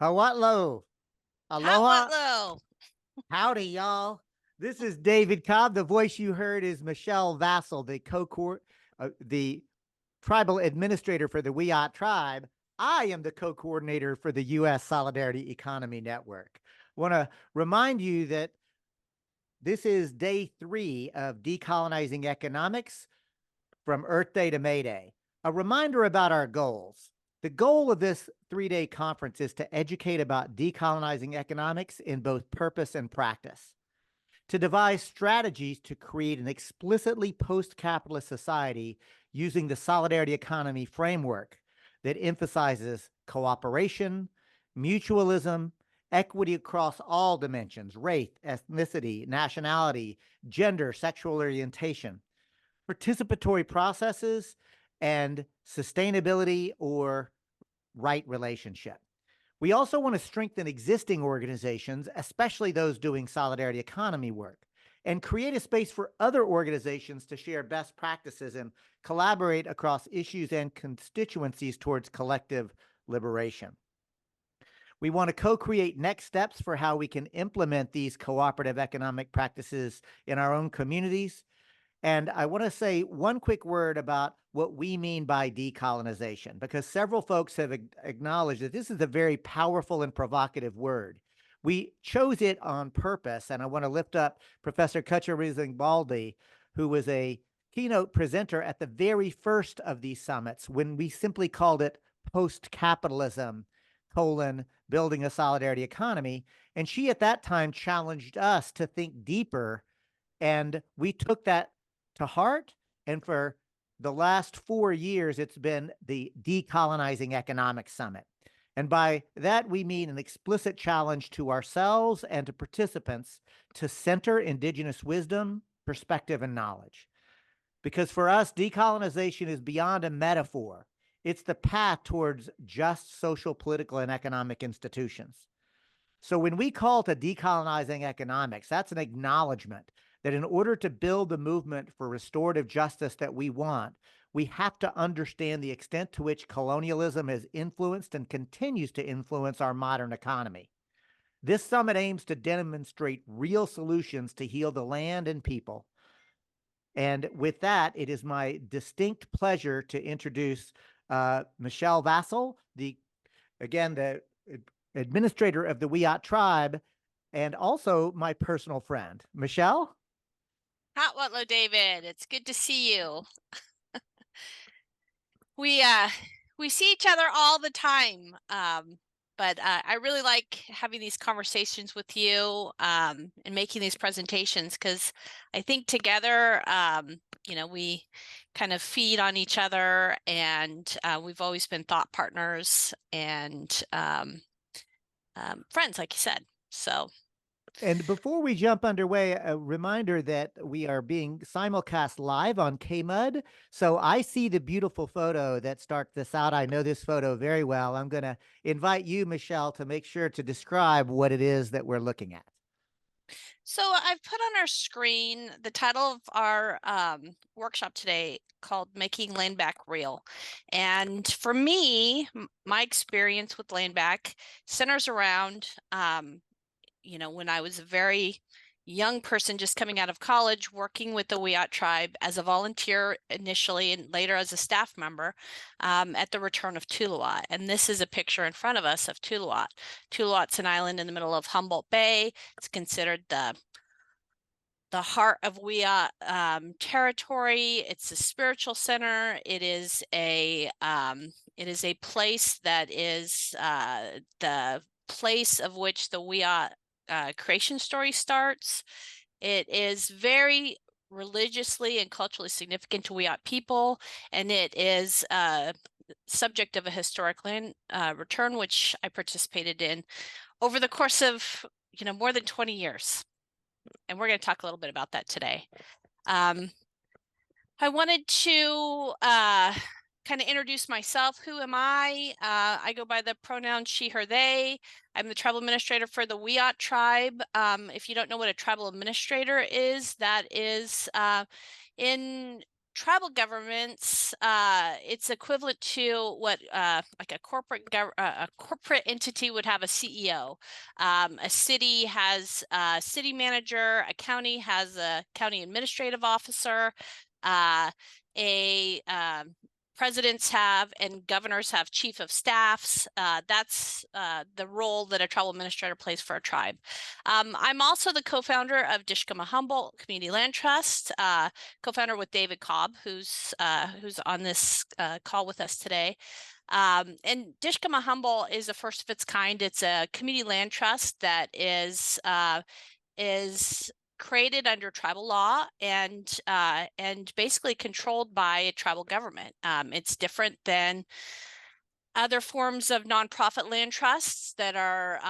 Hawatlo. Aloha. Howatlo. Howdy, y'all. This is David Cobb. The voice you heard is Michelle Vassal, the tribal administrator for the Wiyot Tribe. I am the co-coordinator for the U.S. Solidarity Economy Network. I want to remind you that this is day 3 of Decolonizing Economics from Earth Day to May Day. A reminder about our goals. The goal of this 3-day conference is to educate about decolonizing economics in both purpose and practice, to devise strategies to create an explicitly post-capitalist society using the solidarity economy framework that emphasizes cooperation, mutualism, equity across all dimensions, race, ethnicity, nationality, gender, sexual orientation, participatory processes, and sustainability or right relationship. We also want to strengthen existing organizations, especially those doing solidarity economy work, and create a space for other organizations to share best practices and collaborate across issues and constituencies towards collective liberation. We want to co-create next steps for how we can implement these cooperative economic practices in our own communities. And I want to say one quick word about what we mean by decolonization, because several folks have acknowledged that this is a very powerful and provocative word. We chose it on purpose, and I want to lift up Professor Baldi, who was a keynote presenter at the very first of these summits when we simply called it post-capitalism, building a solidarity economy. And she at that time challenged us to think deeper, and we took that to heart. And for the last 4 years, it's been the Decolonizing Economics Summit. And by that, we mean an explicit challenge to ourselves and to participants to center Indigenous wisdom, perspective, and knowledge. Because for us, decolonization is beyond a metaphor. It's the path towards just social, political, and economic institutions. So when we call to decolonizing economics, that's an acknowledgement that in order to build the movement for restorative justice that we want, we have to understand the extent to which colonialism has influenced and continues to influence our modern economy. This summit aims to demonstrate real solutions to heal the land and people. And with that, it is my distinct pleasure to introduce Michelle Vassal, the administrator of the Wiyot Tribe, and also my personal friend. Michelle? Howatlo, David. It's good to see you. we see each other all the time. But I really like having these conversations with you and making these presentations because I think together, we kind of feed on each other, and we've always been thought partners and friends, like you said. So. And before we jump underway, a reminder that we are being simulcast live on KMUD. So I see the beautiful photo that starts this out. I know this photo very well. I'm going to invite you, Michelle, to make sure to describe what it is that we're looking at. So I've put on our screen the title of our workshop today called Making Land Back Real. And for me, my experience with land back centers around when I was a very young person just coming out of college, working with the Wiyot Tribe as a volunteer initially and later as a staff member at the return of Tuluwat. And this is a picture in front of us of Tuluwat. Tuluwat's an island in the middle of Humboldt Bay. It's considered the heart of Wiyot territory. It's a spiritual center. It is a place that is the place of which the Wiyot creation story starts. It is very religiously and culturally significant to Wiyot people, and it is subject of a historic land return, which I participated in over the course of more than 20 years. And we're going to talk a little bit about that today. I wanted to kind of introduce myself. Who am I? I go by the pronouns she, her, they. I'm the tribal administrator for the Wiyot Tribe. If you don't know what a tribal administrator is, that is in tribal governments, it's equivalent to what like a corporate entity would have a CEO. A city has a city manager, a county has a county administrative officer, a presidents have and governors have chief of staffs. That's the role that a tribal administrator plays for a tribe. I'm also the co-founder of Dishkama Humboldt Community Land Trust, co-founder with David Cobb, who's on this call with us today. And Dishkama Humboldt is a first of its kind. It's a community land trust that is created under tribal law and basically controlled by a tribal government. It's different than other forms of nonprofit land trusts that are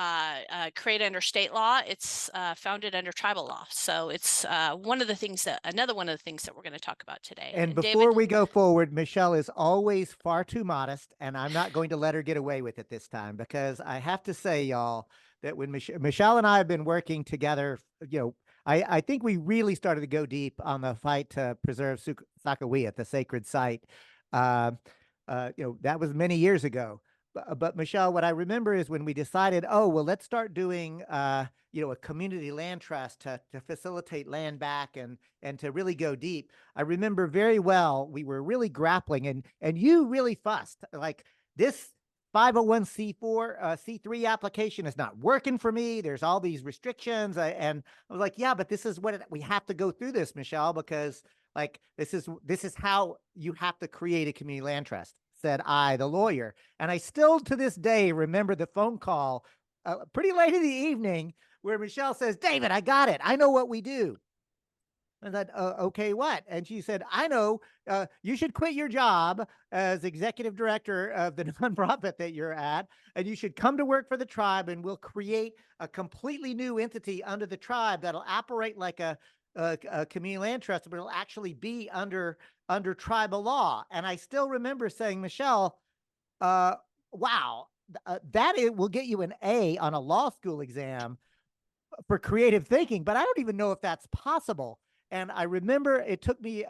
created under state law. It's founded under tribal law. So it's another one of the things that we're going to talk about today. And David, before we go forward, Michelle is always far too modest, and I'm not going to let her get away with it this time, because I have to say, y'all, that when Michelle and I have been working together, I think we really started to go deep on the fight to preserve Sakawiyat, the sacred site. That was many years ago. But Michelle, what I remember is when we decided, oh, well, let's start doing, a community land trust to facilitate land back and to really go deep. I remember very well, we were really grappling, and you really fussed, like, this 501c4 C3 application is not working for me. There's all these restrictions. And I was like, yeah, but this is what we have to go through this, Michelle, because like this is how you have to create a community land trust, said I, the lawyer. And I still to this day remember the phone call pretty late in the evening where Michelle says, David, I got it. I know what we do. And I said, okay, what? And she said, I know, you should quit your job as executive director of the nonprofit that you're at, and you should come to work for the tribe, and we'll create a completely new entity under the tribe that'll operate like a community land trust, but it'll actually be under tribal law. And I still remember saying, Michelle, wow, that will get you an A on a law school exam for creative thinking, but I don't even know if that's possible. And I remember it took me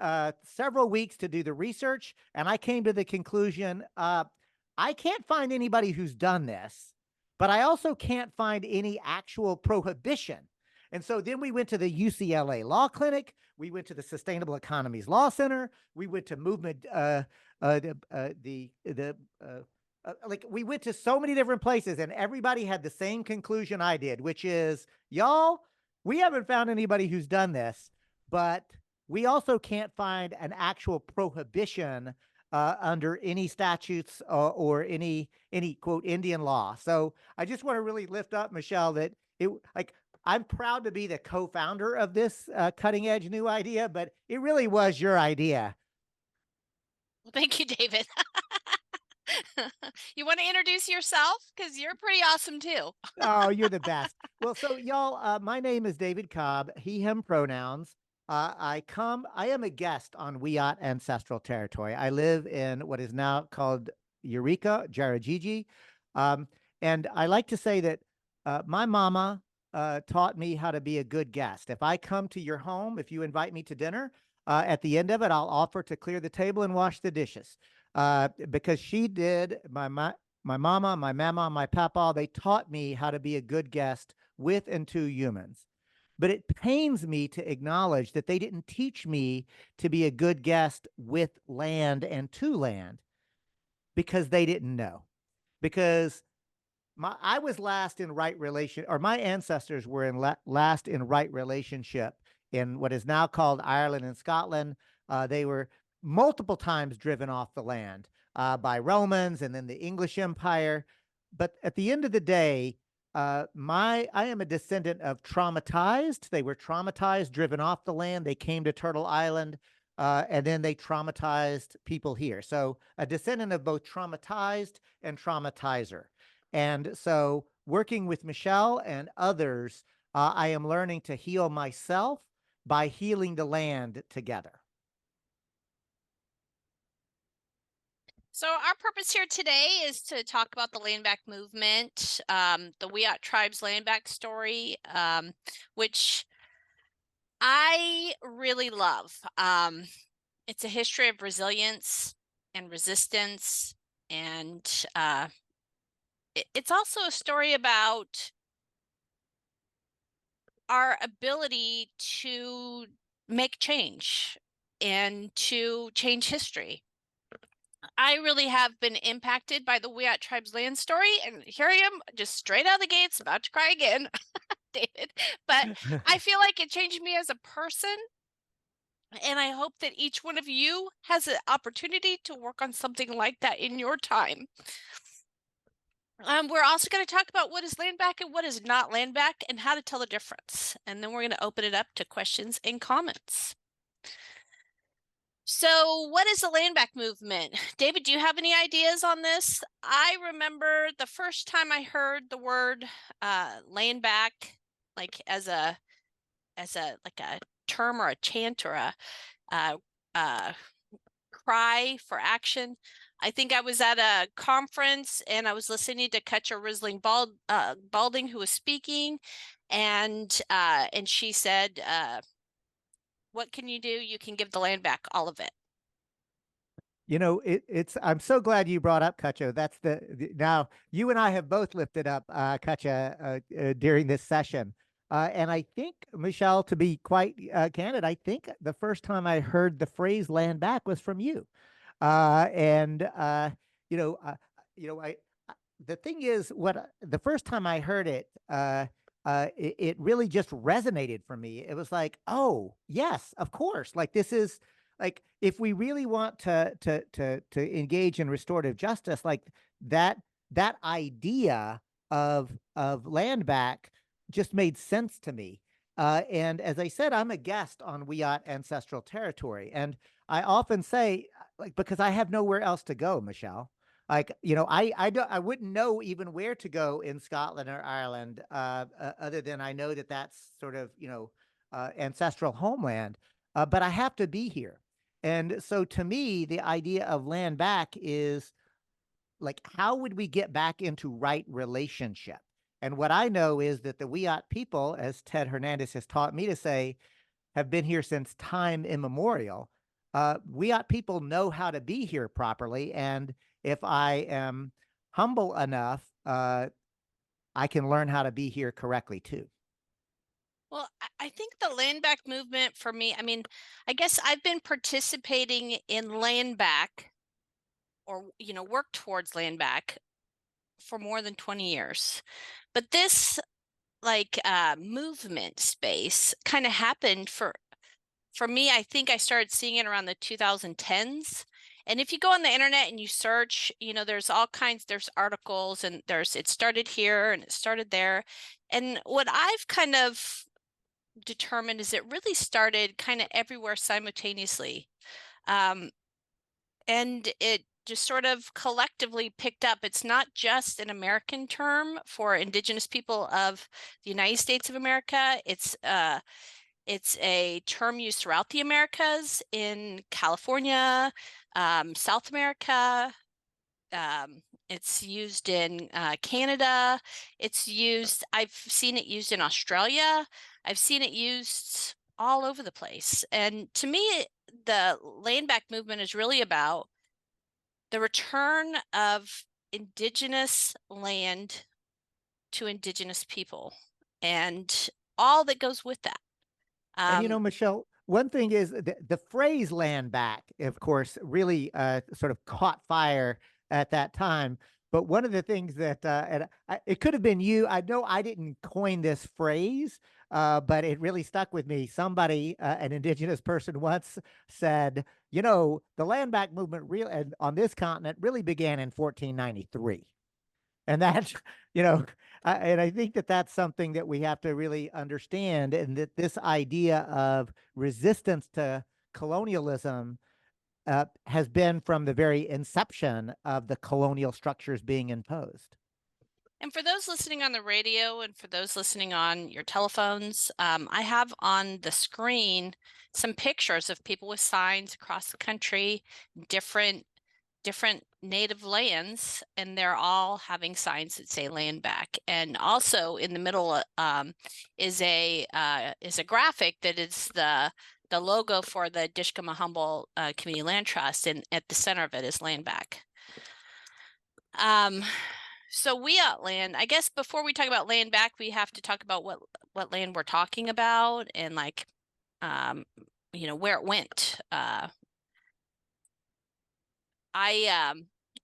several weeks to do the research, and I came to the conclusion, I can't find anybody who's done this, but I also can't find any actual prohibition. And so then we went to the UCLA Law Clinic, we went to the Sustainable Economies Law Center, we went to Movement, like we went to so many different places, and everybody had the same conclusion I did, which is, y'all, we haven't found anybody who's done this, but we also can't find an actual prohibition under any statutes or any quote Indian law. So I just want to really lift up, Michelle, that I'm proud to be the co-founder of this cutting edge new idea, but it really was your idea. Thank you, David. You want to introduce yourself? Because you're pretty awesome too. Oh, you're the best. Well, so y'all, my name is David Cobb, he, him pronouns. I am a guest on Wiyot ancestral territory. I live in what is now called Eureka, Jarajiji. And I like to say that my mama taught me how to be a good guest. If I come to your home, if you invite me to dinner, at the end of it, I'll offer to clear the table and wash the dishes. Because she did, my mama, my mama, my papa, they taught me how to be a good guest with and to humans. But it pains me to acknowledge that they didn't teach me to be a good guest with land and to land, because they didn't know. Because I was last in right relation, or my ancestors were in last in right relationship in what is now called Ireland and Scotland. They were multiple times driven off the land by Romans and then the English Empire. But at the end of the day, I am a descendant of traumatized. They were traumatized, driven off the land. They came to Turtle Island, and then they traumatized people here. So a descendant of both traumatized and traumatizer. And so working with Michelle and others, I am learning to heal myself by healing the land together. So our purpose here today is to talk about the land back movement, the Wiyot Tribe's land back story, which I really love. it's a history of resilience and resistance, and it's also a story about our ability to make change and to change history. I really have been impacted by the Wiyot Tribe's land story, and here I am, just straight out of the gates, about to cry again, David. But I feel like it changed me as a person, and I hope that each one of you has an opportunity to work on something like that in your time. We're also going to talk about what is land back and what is not land back, and how to tell the difference. And then we're going to open it up to questions and comments. So what is the land back movement? David, do you have any ideas on this? I remember the first time I heard the word land back, like as a like a term or a chant or a cry for action. I think I was at a conference and I was listening to Cutcha Risling Balding, who was speaking, and she said, "What can you do? You can give the land back, all of it." You know, I'm so glad you brought up Kutcha. That's now you and I have both lifted up Kutcha during this session. And I think, Michelle, to be quite candid, I think the first time I heard the phrase land back was from you. And you know, the thing is, the first time I heard it, it really just resonated for me. It was like, oh yes, of course. Like this is like if we really want to engage in restorative justice, like that idea of land back just made sense to me. And as I said, I'm a guest on Wiyot ancestral territory, and I often say, like, because I have nowhere else to go, Michelle. Like, I wouldn't know even where to go in Scotland or Ireland, other than I know that that's sort of ancestral homeland. But I have to be here, and so to me, the idea of land back is like, how would we get back into right relationship? And what I know is that the Wiyot people, as Ted Hernandez has taught me to say, have been here since time immemorial. Wiyot people know how to be here properly. And if I am humble enough, I can learn how to be here correctly too. Well, I think the land back movement for me, I mean, I guess I've been participating in land back, or, work towards land back for more than 20 years. But this movement space kind of happened for me. I think I started seeing it around the 2010s. And if you go on the internet and you search, there's all kinds, there's articles, and it started here and it started there. And what I've kind of determined is it really started kind of everywhere simultaneously. And it just sort of collectively picked up. It's not just an American term for Indigenous people of the United States of America. It's a term used throughout the Americas, in California, South America. It's used in Canada. I've seen it used in Australia. I've seen it used all over the place. And to me, the land back movement is really about the return of Indigenous land to Indigenous people and all that goes with that. And Michelle, one thing is the phrase land back, of course, really sort of caught fire at that time. But one of the things that, it could have been you, I know I didn't coin this phrase, but it really stuck with me. Somebody, an Indigenous person once said, the land back movement on this continent really began in 1493. And that's, and I think that that's something that we have to really understand, and that this idea of resistance to colonialism has been from the very inception of the colonial structures being imposed. And for those listening on the radio and for those listening on your telephones, I have on the screen some pictures of people with signs across the country, different native lands, and they're all having signs that say land back. And also in the middle is a graphic that is logo for the Dishkama Humboldt Community Land Trust, and at the center of it is land back. So Wiyot land, I guess before we talk about land back, we have to talk about what land we're talking about and like, where it went.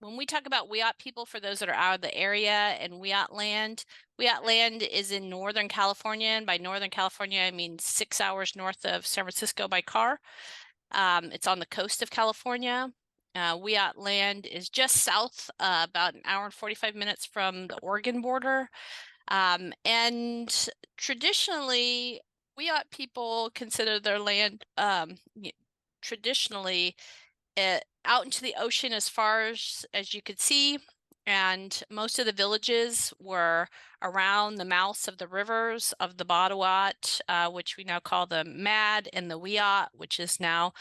When we talk about Wiyot people, for those that are out of the area, and Wiyot land is in Northern California, and by Northern California, I mean 6 hours north of San Francisco by car. It's on the coast of California. Wiyot land is just south, about an hour and 45 minutes from the Oregon border. And traditionally, Wiyot people consider their land traditionally out into the ocean as far as you could see. And most of the villages were around the mouths of the rivers of the Badawat, which we now call the Mad, and the Wiyot, which is now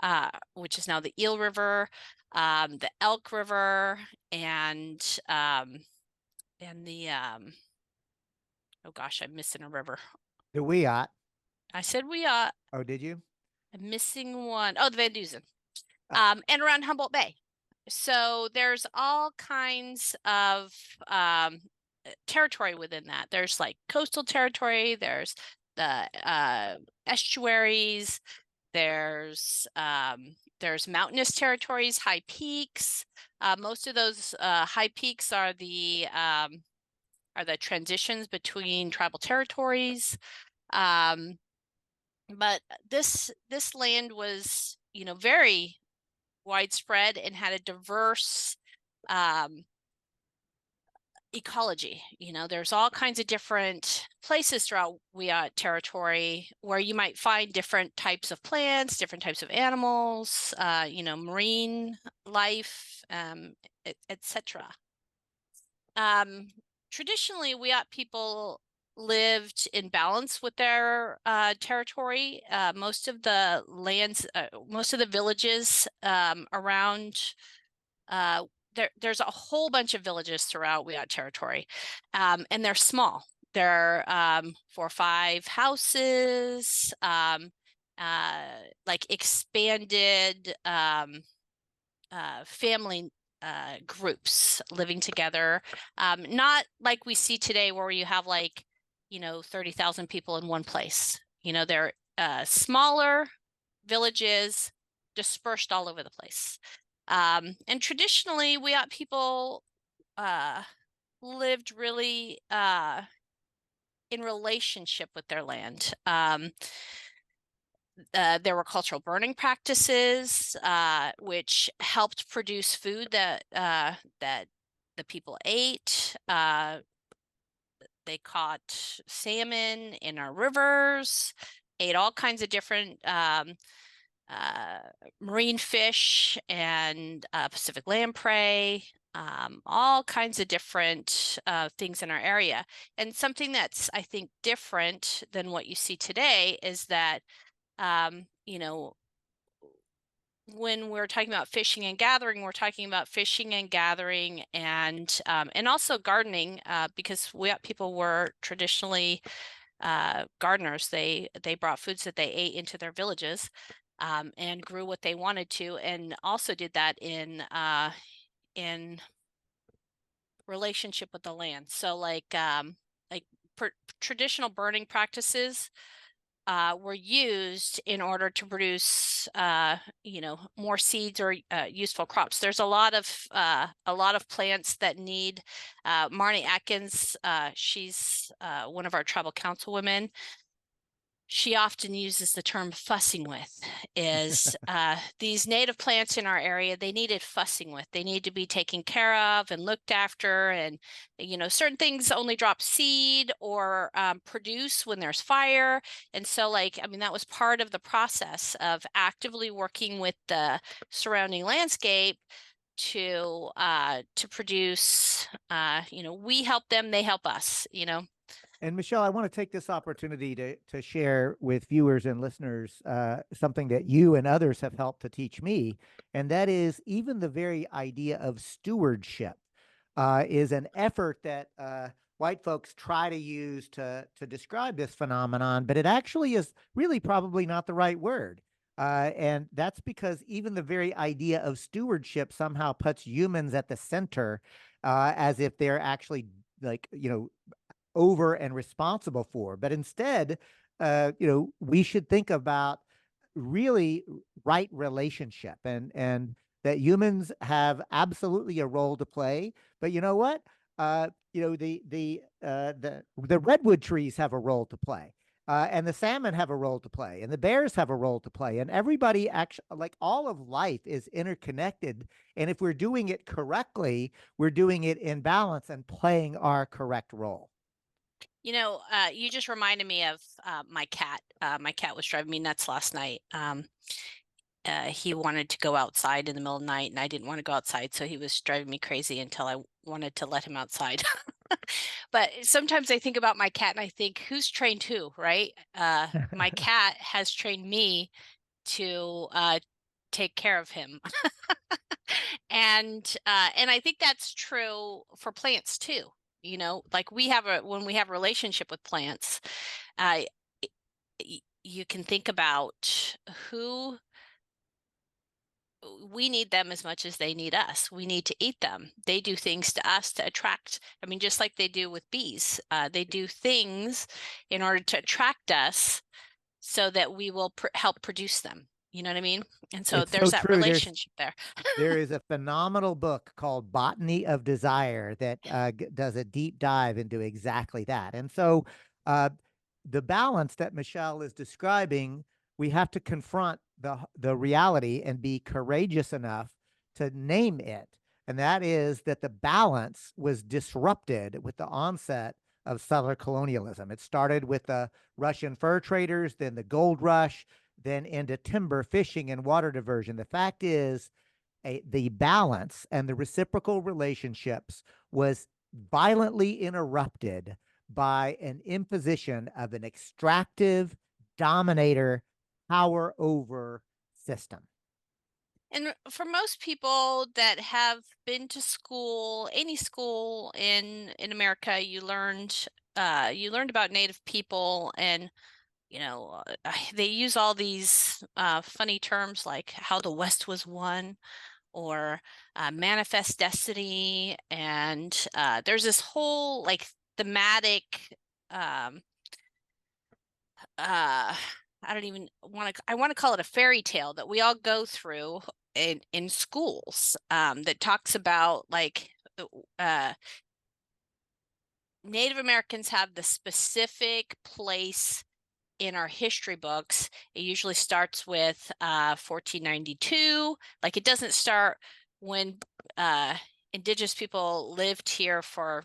the Eel River, the Elk River, and the oh gosh, I'm missing a river. The Wiyot. I said Wiyot. Oh, did you? I'm missing one. Oh, the Van Dusen. And around Humboldt Bay. So there's all kinds of territory within that. There's like coastal territory, there's the estuaries, there's mountainous territories, high peaks. Most of those high peaks are the transitions between tribal territories. But this land was, very widespread and had a diverse ecology. There's all kinds of different places throughout Wiyot territory where you might find different types of plants, different types of animals, marine life, etc. Traditionally, Wiyot people lived in balance with their territory. Most of the villages around, there's a whole bunch of villages throughout Wiyot territory, and they're small. They're 4 or 5 houses, like expanded family groups living together, not like we see today where you have 30,000 people in one place. They're smaller villages dispersed all over the place. And traditionally, Wiyot people lived really in relationship with their land. There were cultural burning practices, which helped produce food that the people ate. They caught salmon in our rivers, ate all kinds of different marine fish and Pacific lamprey, all kinds of different things in our area. And something that's, I think, different than what you see today is that when we're talking about fishing and gathering, we're talking about fishing and gathering and also gardening, because people were traditionally gardeners. They brought foods that they ate into their villages, and grew what they wanted to, and also did that in relationship with the land. So traditional burning practices were used in order to produce more seeds or useful crops. There's a lot of plants that need Marnie Atkins, she's one of our tribal councilwomen. She often uses the term fussing with, is these native plants in our area, they needed fussing with. They need to be taken care of and looked after. And, certain things only drop seed or produce when there's fire. And so that was part of the process of actively working with the surrounding landscape to produce, we help them, they help us, And Michelle, I want to take this opportunity to share with viewers and listeners something that you and others have helped to teach me, and that is even the very idea of stewardship is an effort that white folks try to use to describe this phenomenon, but it actually is really probably not the right word. And that's because even the very idea of stewardship somehow puts humans at the center, as if they're actually like, over and responsible for. But instead, we should think about really right relationship, and that humans have absolutely a role to play. But you know what? The redwood trees have a role to play. And the salmon have a role to play, and the bears have a role to play, and everybody actually, like all of life is interconnected. And if we're doing it correctly, we're doing it in balance and playing our correct role. You just reminded me of my cat. My cat was driving me nuts last night. He wanted to go outside in the middle of the night, and I didn't want to go outside, so he was driving me crazy until I wanted to let him outside. But sometimes I think about my cat and I think, who's trained who, right? My cat has trained me to take care of him. And I think that's true for plants too. Like when we have a relationship with plants, uh, you can think about who we need them as much as they need us. We need to eat them. They do things to us to attract. I mean, just like they do with bees, they do things in order to attract us so that we will help produce them. You know what I mean? And so It's so there's that true. relationship there. There is a phenomenal book called Botany of Desire that does a deep dive into exactly that. And so, uh, the balance that Michelle is describing, we have to confront the reality and be courageous enough to name it. And that is that the balance was disrupted with the onset of settler colonialism. It started with the Russian fur traders, then the gold rush, then into timber, fishing, and water diversion. The fact is, the balance and the reciprocal relationships was violently interrupted by an imposition of an extractive dominator power over system. And for most people that have been to school, any school in America, you learned about Native people, and they use all these funny terms like how the West was won, or manifest destiny, and there's this whole like thematic. Um, I don't even want to. I want to call it a fairy tale that we all go through in schools, that talks about like uh, Native Americans have the specific place in our history books. It usually starts with 1492. Like, it doesn't start when indigenous people lived here for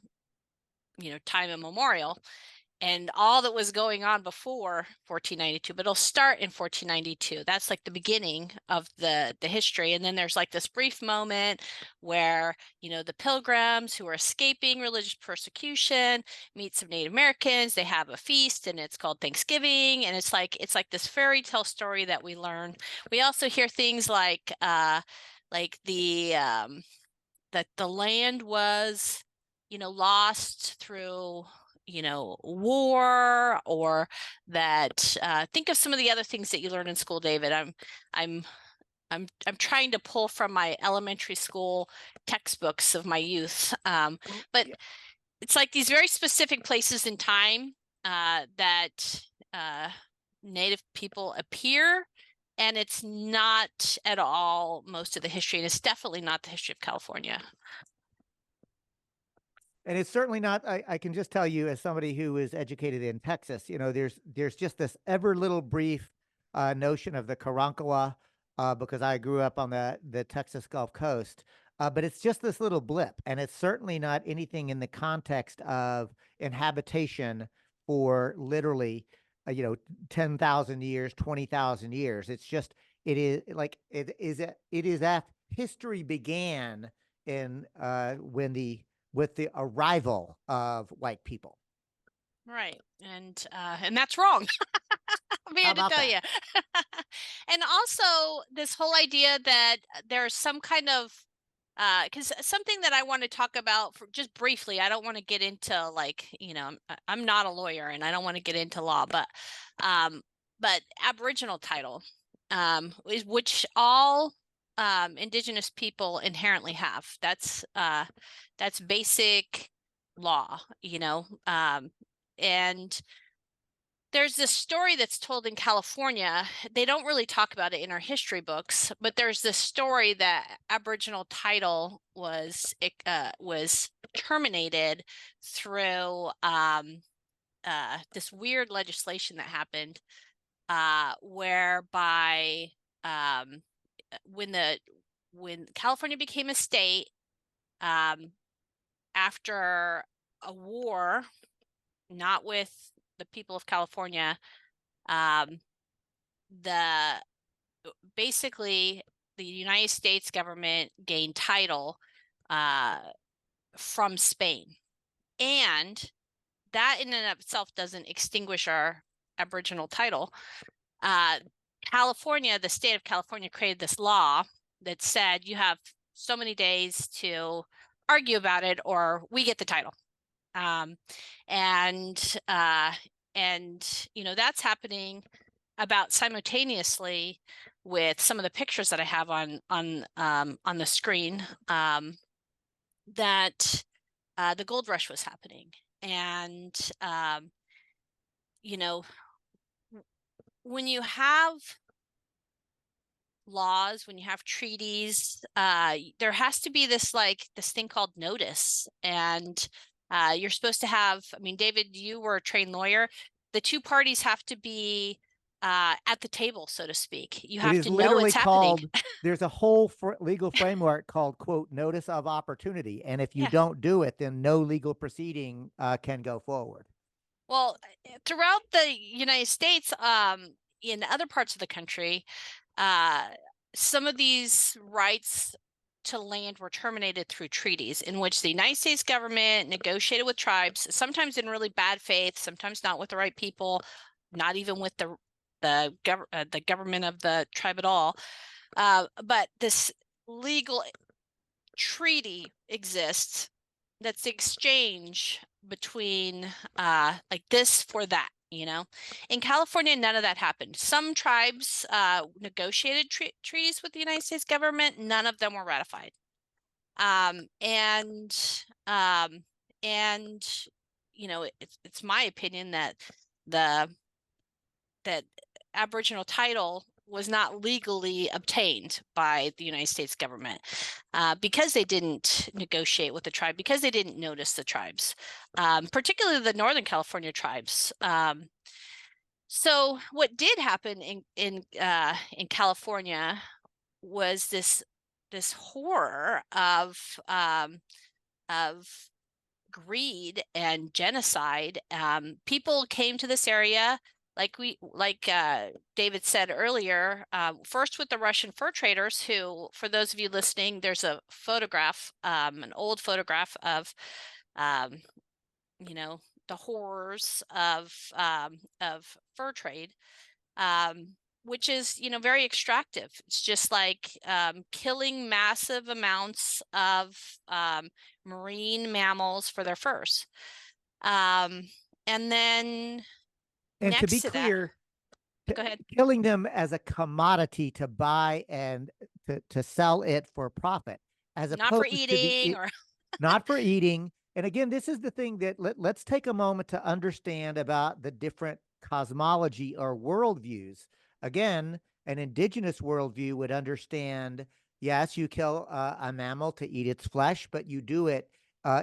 time immemorial and all that was going on before 1492, but it'll start in 1492. That's like the beginning of the history. And then there's like this brief moment where the pilgrims who are escaping religious persecution meet some Native Americans. They have a feast, and it's called Thanksgiving, and it's like this fairy tale story that we learn. We also hear things like the that the land was lost through war, or that think of some of the other things that you learn in school, David. I'm I'm trying to pull from my elementary school textbooks of my youth, but it's like these very specific places in time that Native people appear, and it's not at all most of the history, and it's definitely not the history of California. And it's certainly not. I can just tell you, as somebody who is educated in Texas, there's just this ever little brief notion of the Karankawa, because I grew up on the Texas Gulf Coast. But it's just this little blip, and it's certainly not anything in the context of inhabitation for literally, 10,000 years, 20,000 years. It's just, it is like, it is that history began in with the arrival of white people. Right. And that's wrong. I'm here to tell you. And also this whole idea that there's some kind of because something that I want to talk about for just briefly, I don't want to get into like, I'm not a lawyer and I don't want to get into law, um, but Aboriginal title, is which all indigenous people inherently have. That's basic law, and there's this story that's told in California. They don't really talk about it in our history books, but there's this story that Aboriginal title was terminated through this weird legislation that happened, whereby um, when California became a state, after a war, not with the people of California, um, the basically the United States government gained title uh, from Spain, and that in and of itself doesn't extinguish our Aboriginal title. California, the state of California, created this law that said you have so many days to argue about it, or we get the title. Um, and that's happening about simultaneously with some of the pictures that I have on the screen, that the gold rush was happening, and you know when you have laws, when you have treaties, there has to be this thing called notice, and you're supposed to have. I mean, David, you were a trained lawyer. The two parties have to be at the table, so to speak. You It have is to know literally it's happening. called, there's a whole legal framework called, quote, notice of opportunity. And if you Yeah. don't do it, then no legal proceeding can go forward. Well, throughout the United States, in other parts of the country, uh, some of these rights to land were terminated through treaties in which the United States government negotiated with tribes, sometimes in really bad faith, sometimes not with the right people, not even with the government of the tribe at all. But this legal treaty exists that's the exchange between like this for that. In California, none of that happened. Some tribes negotiated treaties with the United States government. None of them were ratified. And it's my opinion that the that Aboriginal title was not legally obtained by the United States government, because they didn't negotiate with the tribe, because they didn't notice the tribes, particularly the Northern California tribes. So what did happen in California was this horror of greed and genocide. People came to this area, like David said earlier, first with the Russian fur traders, who, for those of you listening, there's a photograph, an old photograph of the horrors of fur trade, which is very extractive. It's just like killing massive amounts of marine mammals for their furs. And then And to next be to that, clear, go ahead. killing them as a commodity to buy and to sell it for profit, as Not for opposed to eating or not for eating. And again, this is the thing that let's take a moment to understand about the different cosmology or worldviews. Again, an indigenous worldview would understand, yes, you kill a mammal to eat its flesh, but you do it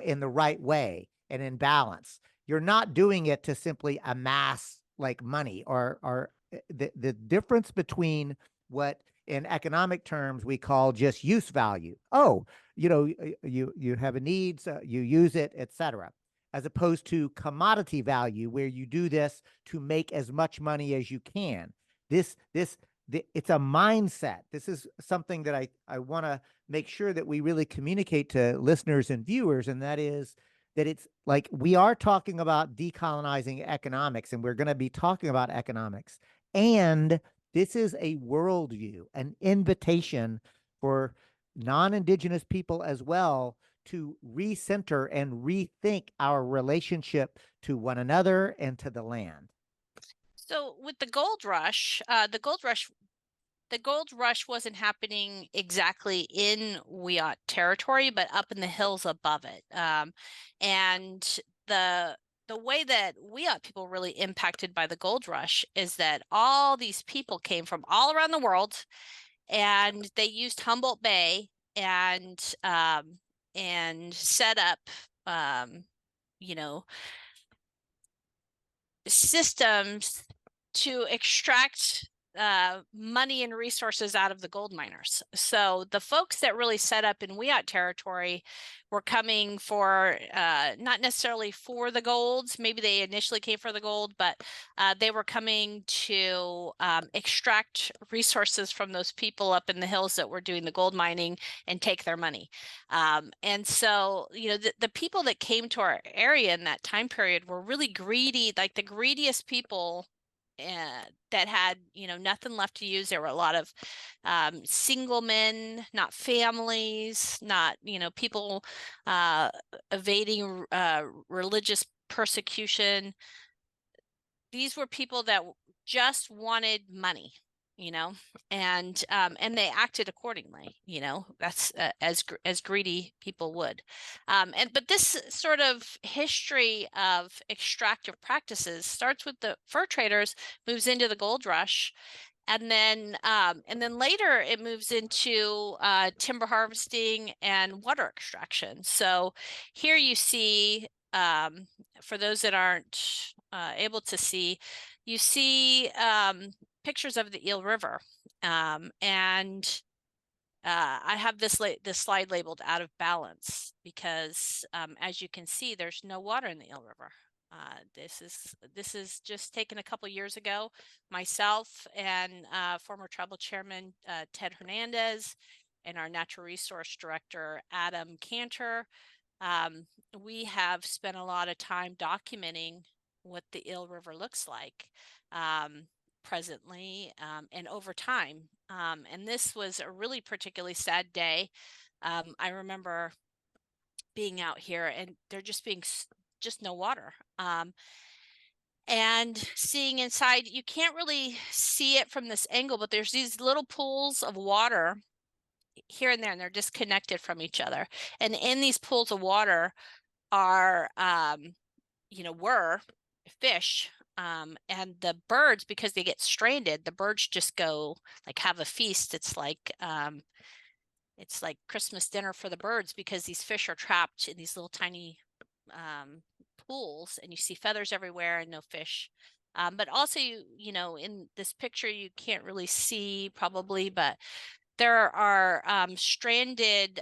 in the right way and in balance. You're not doing it to simply amass like money, or the difference between what in economic terms we call just use value. Oh, you have a need, so you use it, etc., as opposed to commodity value, where you do this to make as much money as you can. It's a mindset. This is something that I want to make sure that we really communicate to listeners and viewers, and that is that it's like we are talking about decolonizing economics, and we're going to be talking about economics. And this is a worldview, an invitation for non-Indigenous people as well to recenter and rethink our relationship to one another and to the land. So with the gold rush, the gold rush wasn't happening exactly in Wiyot territory, but up in the hills above it. And the way that Wiyot people really impacted by the gold rush is that all these people came from all around the world, and they used Humboldt Bay and set up you know, systems to extract money and resources out of the gold miners. So the folks that really set up in Wiyot territory were coming for not necessarily for the golds. Maybe they initially came for the gold, but they were coming to extract resources from those people up in the hills that were doing the gold mining and take their money. And so, you know, the people that came to our area in that time period were really greedy, like the greediest people that had, you know, nothing left to use. There were a lot of single men, not families, not, you know, people evading religious persecution. These were people that just wanted money, you know, and they acted accordingly, you know. That's as greedy people would. But this sort of history of extractive practices starts with the fur traders, moves into the gold rush, and then later it moves into timber harvesting and water extraction. So here you see, for those that aren't able to see, you see pictures of the Eel River, and I have this slide labeled "out of balance" because, as you can see, there's no water in the Eel River. This is just taken a couple years ago. Myself and former tribal chairman Ted Hernandez and our natural resource director Adam Cantor, we have spent a lot of time documenting what the Eel River looks like presently and over time. And this was a really particularly sad day. I remember being out here and there just being just no water. And seeing inside, you can't really see it from this angle, but there's these little pools of water here and there, and they're disconnected from each other. And in these pools of water are, you know, were fish. And the birds, because they get stranded, the birds just go like have a feast. It's like Christmas dinner for the birds because these fish are trapped in these little tiny pools, and you see feathers everywhere and no fish. But also, you know, in this picture, you can't really see probably, but there are stranded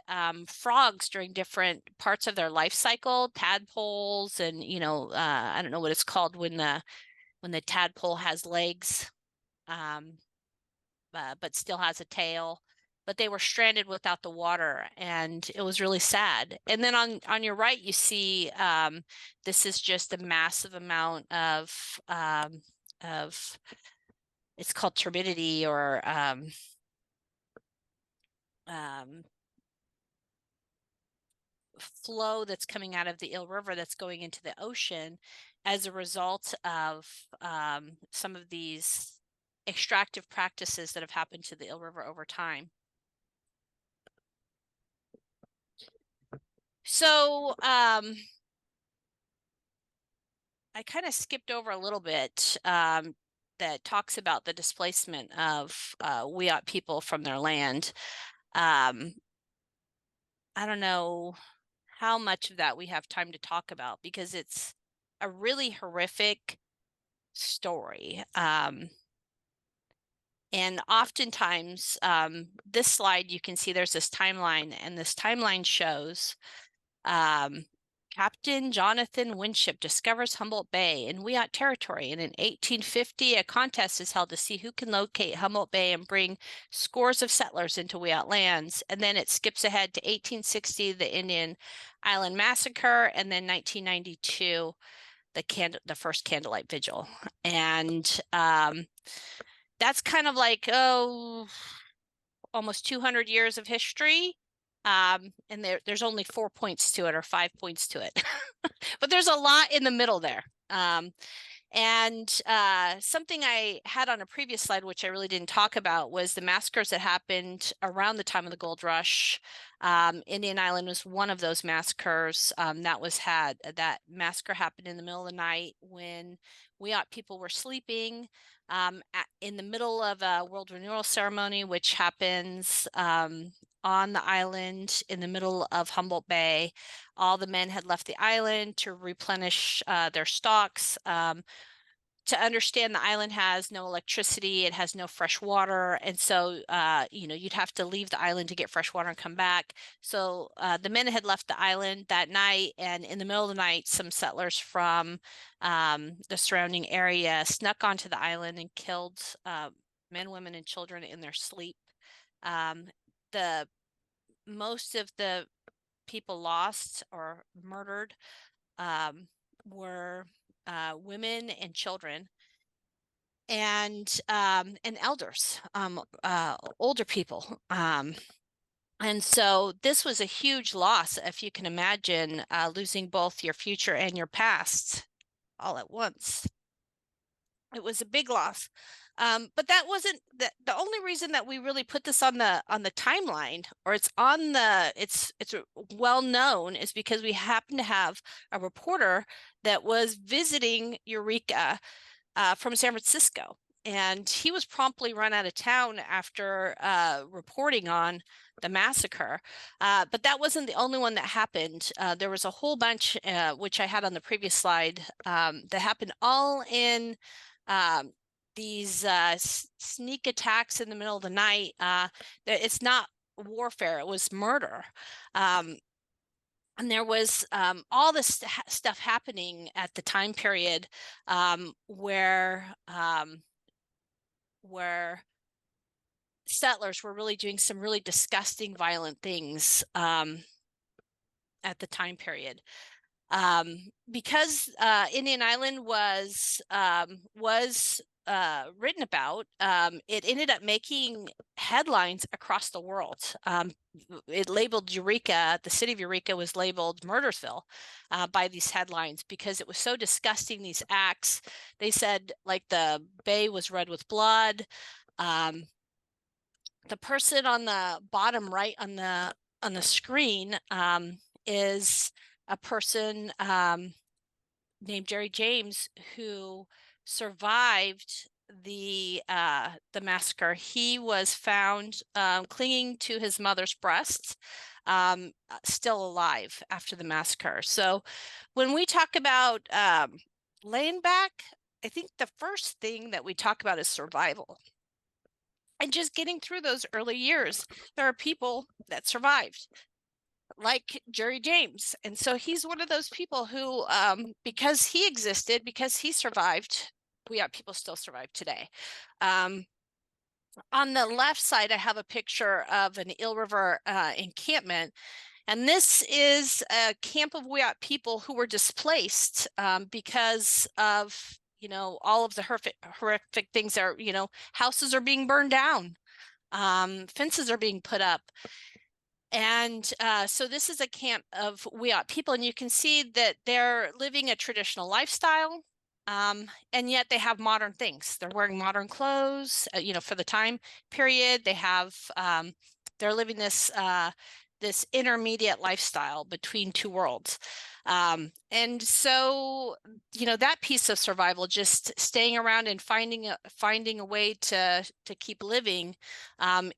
frogs during different parts of their life cycle, tadpoles, and, you know, I don't know what it's called when the tadpole has legs, but still has a tail. But they were stranded without the water, and it was really sad. And then on your right, you see this is just a massive amount of it's called turbidity, or flow that's coming out of the Eel River that's going into the ocean as a result of some of these extractive practices that have happened to the Eel River over time. So I kind of skipped over a little bit that talks about the displacement of Wiyot people from their land. I don't know how much of that we have time to talk about because it's a really horrific story. And oftentimes, this slide, you can see there's this timeline, and this timeline shows Captain Jonathan Winship discovers Humboldt Bay in Wiyot territory, and in 1850 a contest is held to see who can locate Humboldt Bay and bring scores of settlers into Wiyot lands. And then it skips ahead to 1860, the Indian Island Massacre, and then 1992, the first candlelight vigil. And that's kind of like, almost 200 years of history. And there's only 4 points to it or 5 points to it, but there's a lot in the middle there. And something I had on a previous slide, which I really didn't talk about, was the massacres that happened around the time of the gold rush. Indian Island was one of those massacres. That massacre happened in the middle of the night when Wiyot people were sleeping in the middle of a world renewal ceremony, which happens on the island in the middle of Humboldt Bay. All the men had left the island to replenish their stocks. To understand, the island has no electricity, it has no fresh water, and so you'd have to leave the island to get fresh water and come back. So the men had left the island that night, and in the middle of the night, some settlers from the surrounding area snuck onto the island and killed men, women, and children in their sleep. Most of the people lost or murdered were women and children and elders, older people. And so this was a huge loss, if you can imagine, losing both your future and your past all at once. It was a big loss. But that wasn't the only reason that we really put this on the timeline, or it's well known, is because we happen to have a reporter that was visiting Eureka from San Francisco, and he was promptly run out of town after reporting on the massacre. But that wasn't the only one that happened. There was a whole bunch, which I had on the previous slide, that happened all in these sneak attacks in the middle of the night. It's not warfare, it was murder. And there was all this stuff happening at the time period where settlers were really doing some really disgusting, violent things at the time period. Because Indian Island was written about, it ended up making headlines across the world. It labeled Eureka, the city of Eureka was labeled Murdersville by these headlines because it was so disgusting, these acts. They said like the bay was red with blood. The person on the bottom right on the screen is a person named Jerry James, who survived the massacre. He was found clinging to his mother's breasts, still alive after the massacre. So when we talk about laying back, I think the first thing that we talk about is survival. And just getting through those early years. There are people that survived, like Jerry James. And so he's one of those people who, because he existed, because he survived, Wiyot people still survive today. On the left side, I have a picture of an Eel River encampment. And this is a camp of Wiyot people who were displaced because of, all of the horrific things are, houses are being burned down, fences are being put up. And so this is a camp of Wiyot people, and you can see that they're living a traditional lifestyle, and yet they have modern things. They're wearing modern clothes, for the time period. They have, they're living this intermediate lifestyle between two worlds. And so, that piece of survival, just staying around and finding a way to keep living,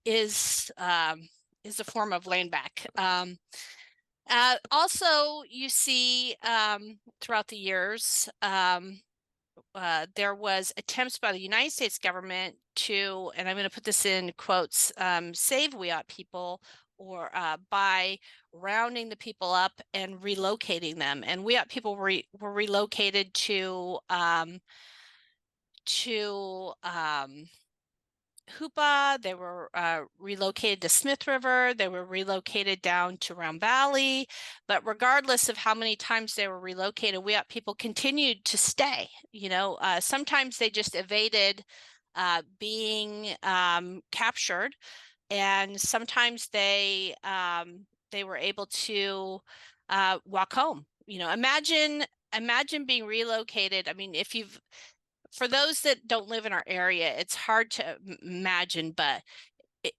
is a form of laying back. Also, you see throughout the years, there was attempts by the United States government to, and I'm going to put this in quotes, save Wiyot people, or by rounding the people up and relocating them. And Wiyot people were relocated to Hoopa. They were relocated to Smith River. They were relocated down to Round Valley. But regardless of how many times they were relocated, Wiyot people continued to stay. Sometimes they just evaded being captured, and sometimes they they were able to walk home. You know, imagine being relocated. I mean, for those that don't live in our area, it's hard to imagine, but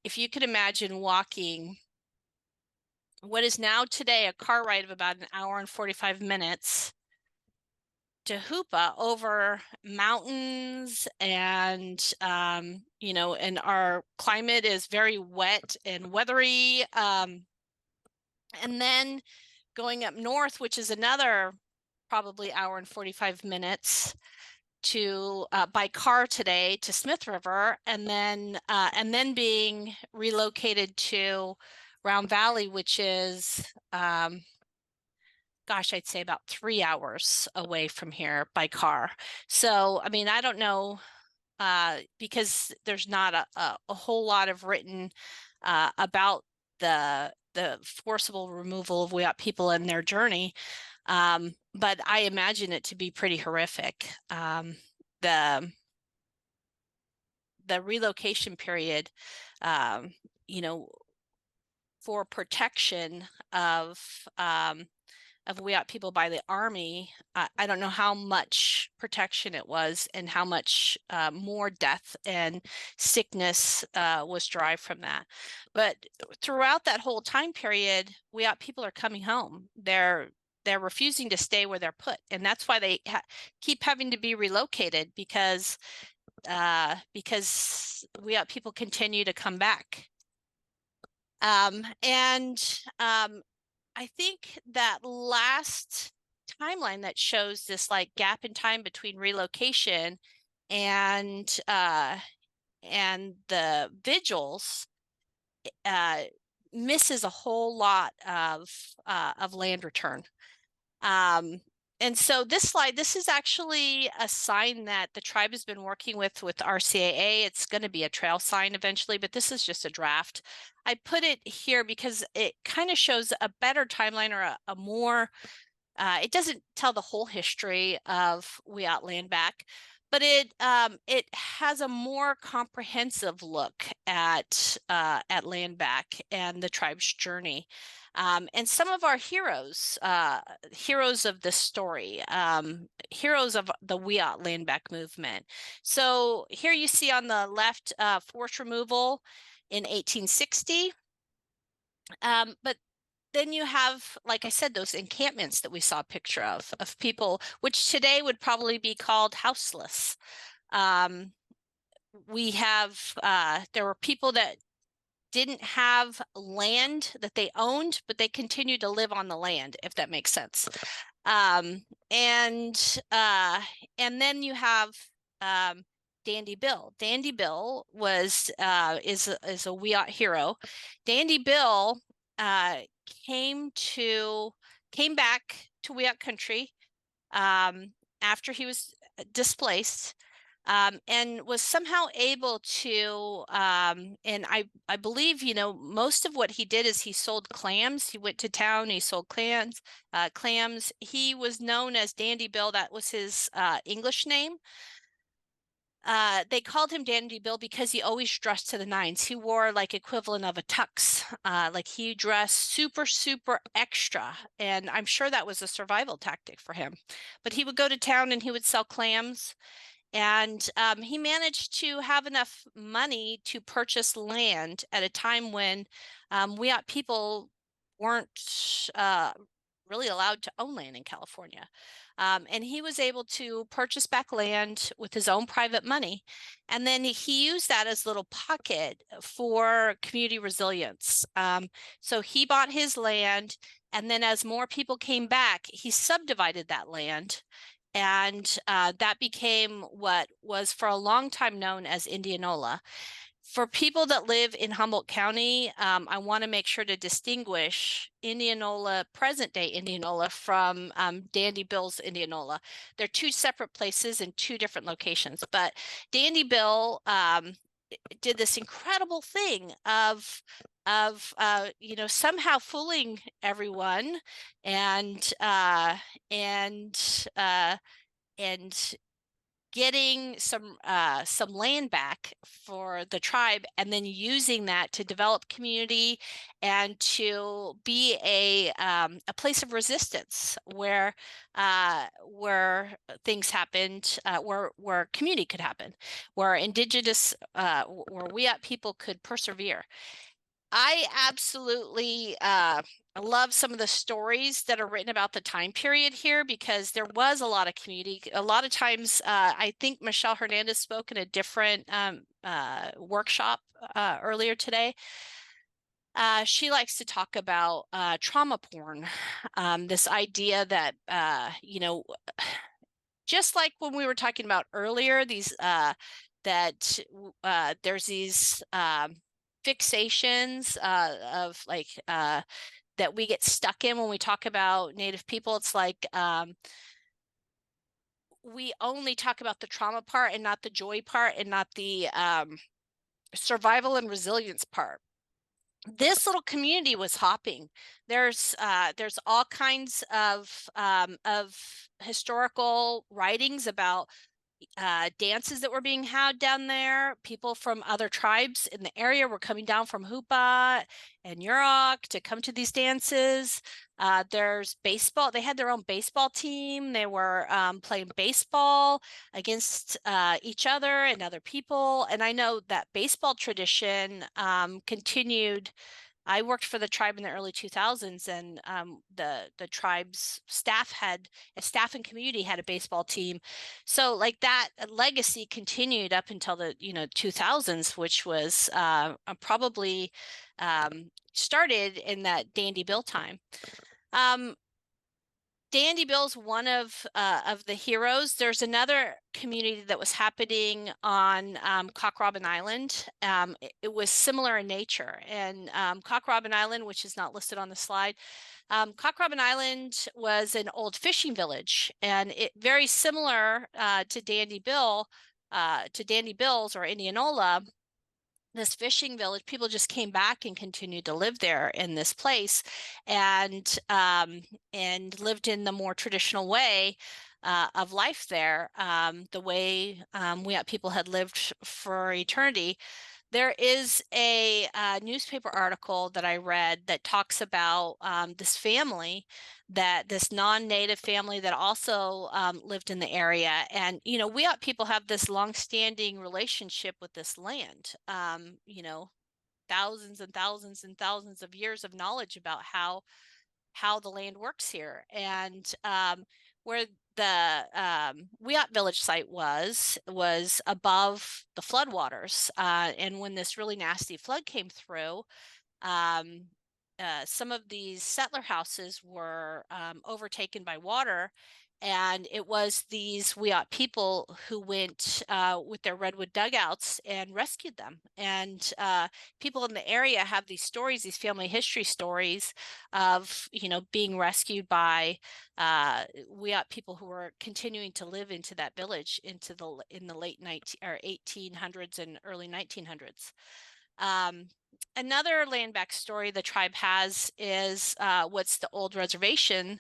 if you could imagine walking what is now today a car ride of about an hour and 45 minutes to Hoopa over mountains, and you know, and our climate is very wet and weathery, and then going up north, which is another probably hour and 45 minutes to by car today to Smith River, and then being relocated to Round Valley, which is gosh, I'd say about 3 hours away from here by car. So, I mean, I don't know, because there's not a whole lot of written about the forcible removal of Wiyot people and their journey, but I imagine it to be pretty horrific. The relocation period, you know, for protection of Wiyot people by the army, I don't know how much protection it was and how much more death and sickness was derived from that. But throughout that whole time period, Wiyot people are coming home. They're refusing to stay where they're put, and that's why they keep having to be relocated, because Wiyot people continue to come back. I think that last timeline that shows this like gap in time between relocation and the vigils misses a whole lot of land return. And so this slide, this is actually a sign that the tribe has been working with RCAA. It's going to be a trail sign eventually, but this is just a draft. I put it here because it kind of shows a better timeline, or a more, it doesn't tell the whole history of Wiyot land back, but it has a more comprehensive look at land back and the tribe's journey. And some of our heroes, heroes of the story, heroes of the Wiyot land back movement. So here you see on the left, forced removal in 1860. But then you have, like I said, those encampments that we saw a picture of people, which today would probably be called houseless. We have, there were people that didn't have land that they owned, but they continued to live on the land, if that makes sense. And then you have Dandy Bill. Dandy Bill was is a Wiyot hero. Dandy Bill came back to Wiyot country after he was displaced, and was somehow able to, and I believe, you know, most of what he did is he sold clams. He went to town, he sold clams. He was known as Dandy Bill. That was his English name. They called him Dandy Bill because he always dressed to the nines. He wore like equivalent of a tux, like he dressed super, super extra. And I'm sure that was a survival tactic for him. But he would go to town and he would sell clams. And he managed to have enough money to purchase land at a time when Wiyot people weren't really allowed to own land in California. And he was able to purchase back land with his own private money. And then he used that as a little pocket for community resilience. So he bought his land, and then as more people came back, he subdivided that land. And that became what was for a long time known as Indianola. For people that live in Humboldt County, I want to make sure to distinguish Indianola, present day Indianola, from Dandy Bill's Indianola. They're two separate places in two different locations. But Dandy Bill did this incredible thing of you know, somehow fooling everyone and getting some land back for the tribe, and then using that to develop community and to be a place of resistance where things happened, where community could happen, where indigenous where Wiyot people could persevere. I absolutely love some of the stories that are written about the time period here, because there was a lot of community. A lot of times, I think Michelle Hernandez spoke in a different workshop earlier today. She likes to talk about trauma porn, this idea that, just like when we were talking about earlier, these there's these fixations of like that we get stuck in when we talk about Native people. It's like we only talk about the trauma part and not the joy part, and not the survival and resilience part. This little community was hopping. There's all kinds of historical writings about dances that were being had down there. People from other tribes in the area were coming down from Hupa and Yurok to come to these dances. There's baseball. They had their own baseball team. They were playing baseball against each other and other people. And I know that baseball tradition continued. I worked for the tribe in the early 2000s, and the tribe's staff and community had a baseball team. So like that legacy continued up until the 2000s, which was probably started in that Dandy Bill time. Dandy Bill's one of the heroes. There's another community that was happening on Cock Robin Island. It was similar in nature. And Cock Robin Island, which is not listed on the slide, Cock Robin Island was an old fishing village, and it very similar to Dandy Bill's or Indianola. This fishing village, people just came back and continued to live there in this place, and lived in the more traditional way of life there, the way Wiyot people had lived for eternity. There is a newspaper article that I read that talks about this family, this non-native family that also lived in the area. And, Wiyot people have this long-standing relationship with this land, thousands and thousands and thousands of years of knowledge about how the land works here. And where the Wiyot village site was above the floodwaters. And when this really nasty flood came through, some of these settler houses were overtaken by water. And it was these Wiyot people who went with their redwood dugouts and rescued them. And people in the area have these stories, these family history stories of, being rescued by Wiyot people who were continuing to live into that village in the late 1800s and early 1900s. Another land back story the tribe has is what's the old reservation.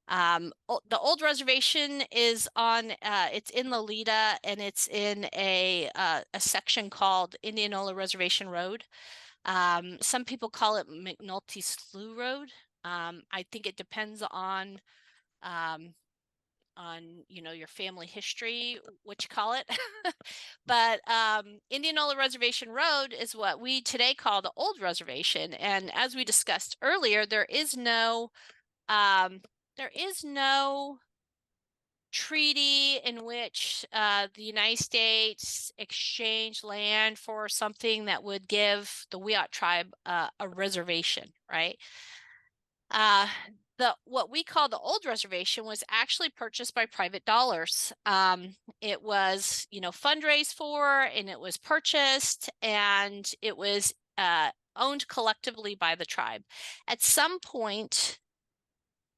The old reservation is on, it's in Lolita, and it's in a section called Indianola Reservation Road. Some people call it McNulty Slough Road. I think it depends on your family history, what you call it. But Indianola Reservation Road is what we today call the old reservation. And as we discussed earlier, there is no treaty in which the United States exchanged land for something that would give the Wiyot tribe a reservation, right? What we call the old reservation was actually purchased by private dollars. It was, fundraised for, and it was purchased, and it was owned collectively by the tribe. At some point,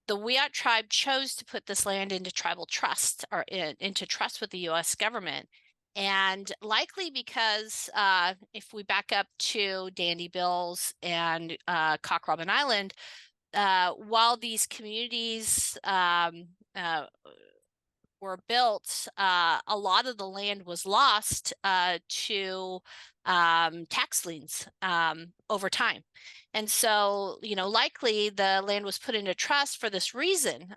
the Wiyot tribe chose to put this land into tribal trust, or into trust with the U.S. government. And likely because if we back up to Dandy Bill's and Cock Robin Island, while these communities were built, a lot of the land was lost to tax liens over time. And so, likely the land was put into trust for this reason,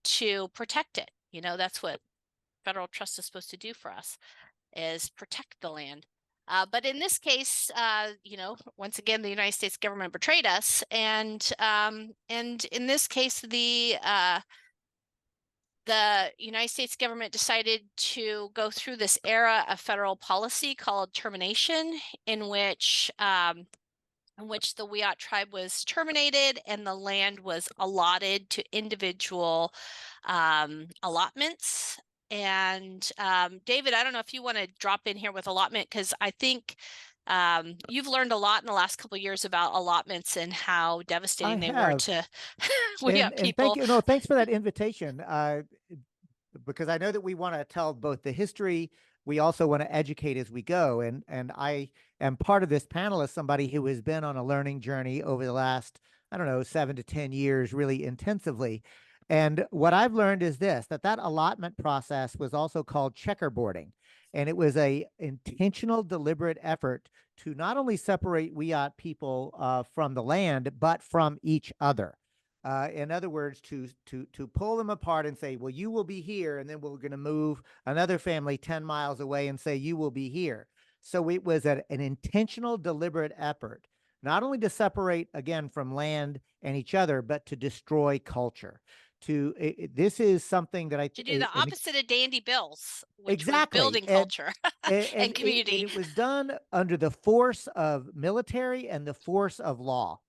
to protect it. That's what federal trust is supposed to do for us, is protect the land. But in this case, once again, the United States government betrayed us, and in this case, the United States government decided to go through this era of federal policy called termination, in which the Wiyot tribe was terminated and the land was allotted to individual allotments. And David, I don't know if you want to drop in here with allotment, because I think you've learned a lot in the last couple of years about allotments and how devastating they were to Wiyot And thank people. you. No, thanks for that invitation. Because I know that we want to tell both the history, we also want to educate as we go. And I am part of this panel as somebody who has been on a learning journey over the last, I don't know, 7 to 10 years, really intensively. And what I've learned is this, that allotment process was also called checkerboarding. And it was a intentional, deliberate effort to not only separate Wiyot people from the land, but from each other. In other words, to pull them apart and say, well, you will be here, and then we're going to move another family 10 miles away and say, you will be here. So it was an intentional, deliberate effort, not only to separate, again, from land and each other, but to destroy culture. This is something that To do the opposite of Dandy Bills, which was exactly. building culture and community. It was done under the force of military and the force of law.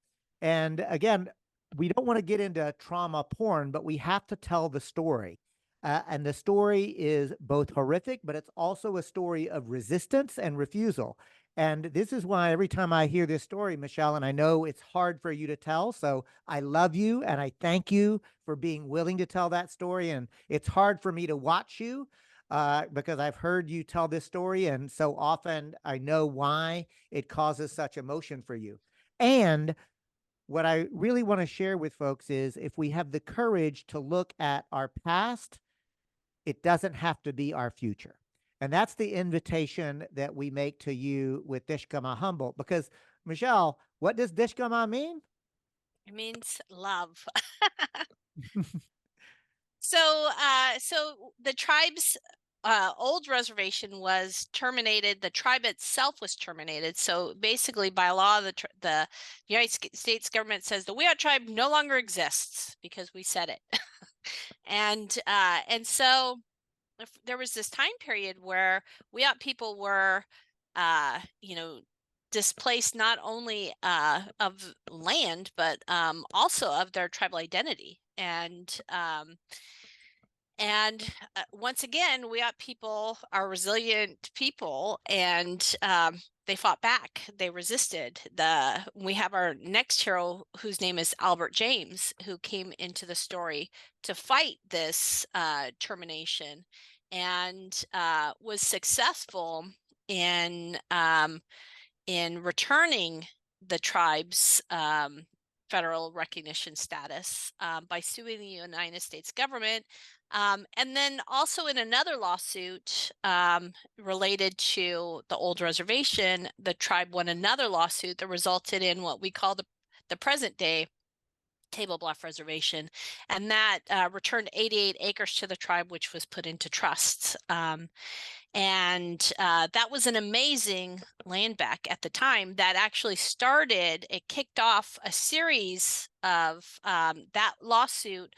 And again, we don't want to get into trauma porn, but we have to tell the story. And the story is both horrific, but it's also a story of resistance and refusal. And this is why every time I hear this story, Michelle, and I know it's hard for you to tell, so I love you and I thank you for being willing to tell that story. And it's hard for me to watch you because I've heard you tell this story, and so often I know why it causes such emotion for you. And what I really want to share with folks is if we have the courage to look at our past, it doesn't have to be our future. And that's the invitation that we make to you with Dishkama Humboldt. Because, Michelle, what does Dishkama mean? It means love. So the tribe's old reservation was terminated. The tribe itself was terminated. So basically, by law, the United States government says the Wiyot tribe no longer exists because we said it. And so there was this time period where Wiyot people were, displaced not only of land, but also of their tribal identity. And once again, Wiyot people are resilient people, and they fought back. They resisted. We have our next hero, whose name is Albert James, who came into the story to fight this termination, and was successful in returning the tribe's federal recognition status by suing the United States government. And then also in another lawsuit related to the old reservation, the tribe won another lawsuit that resulted in what we call the present day Table Bluff Reservation, and that returned 88 acres to the tribe, which was put into trusts. And that was an amazing land back at the time that actually it kicked off a series of that lawsuit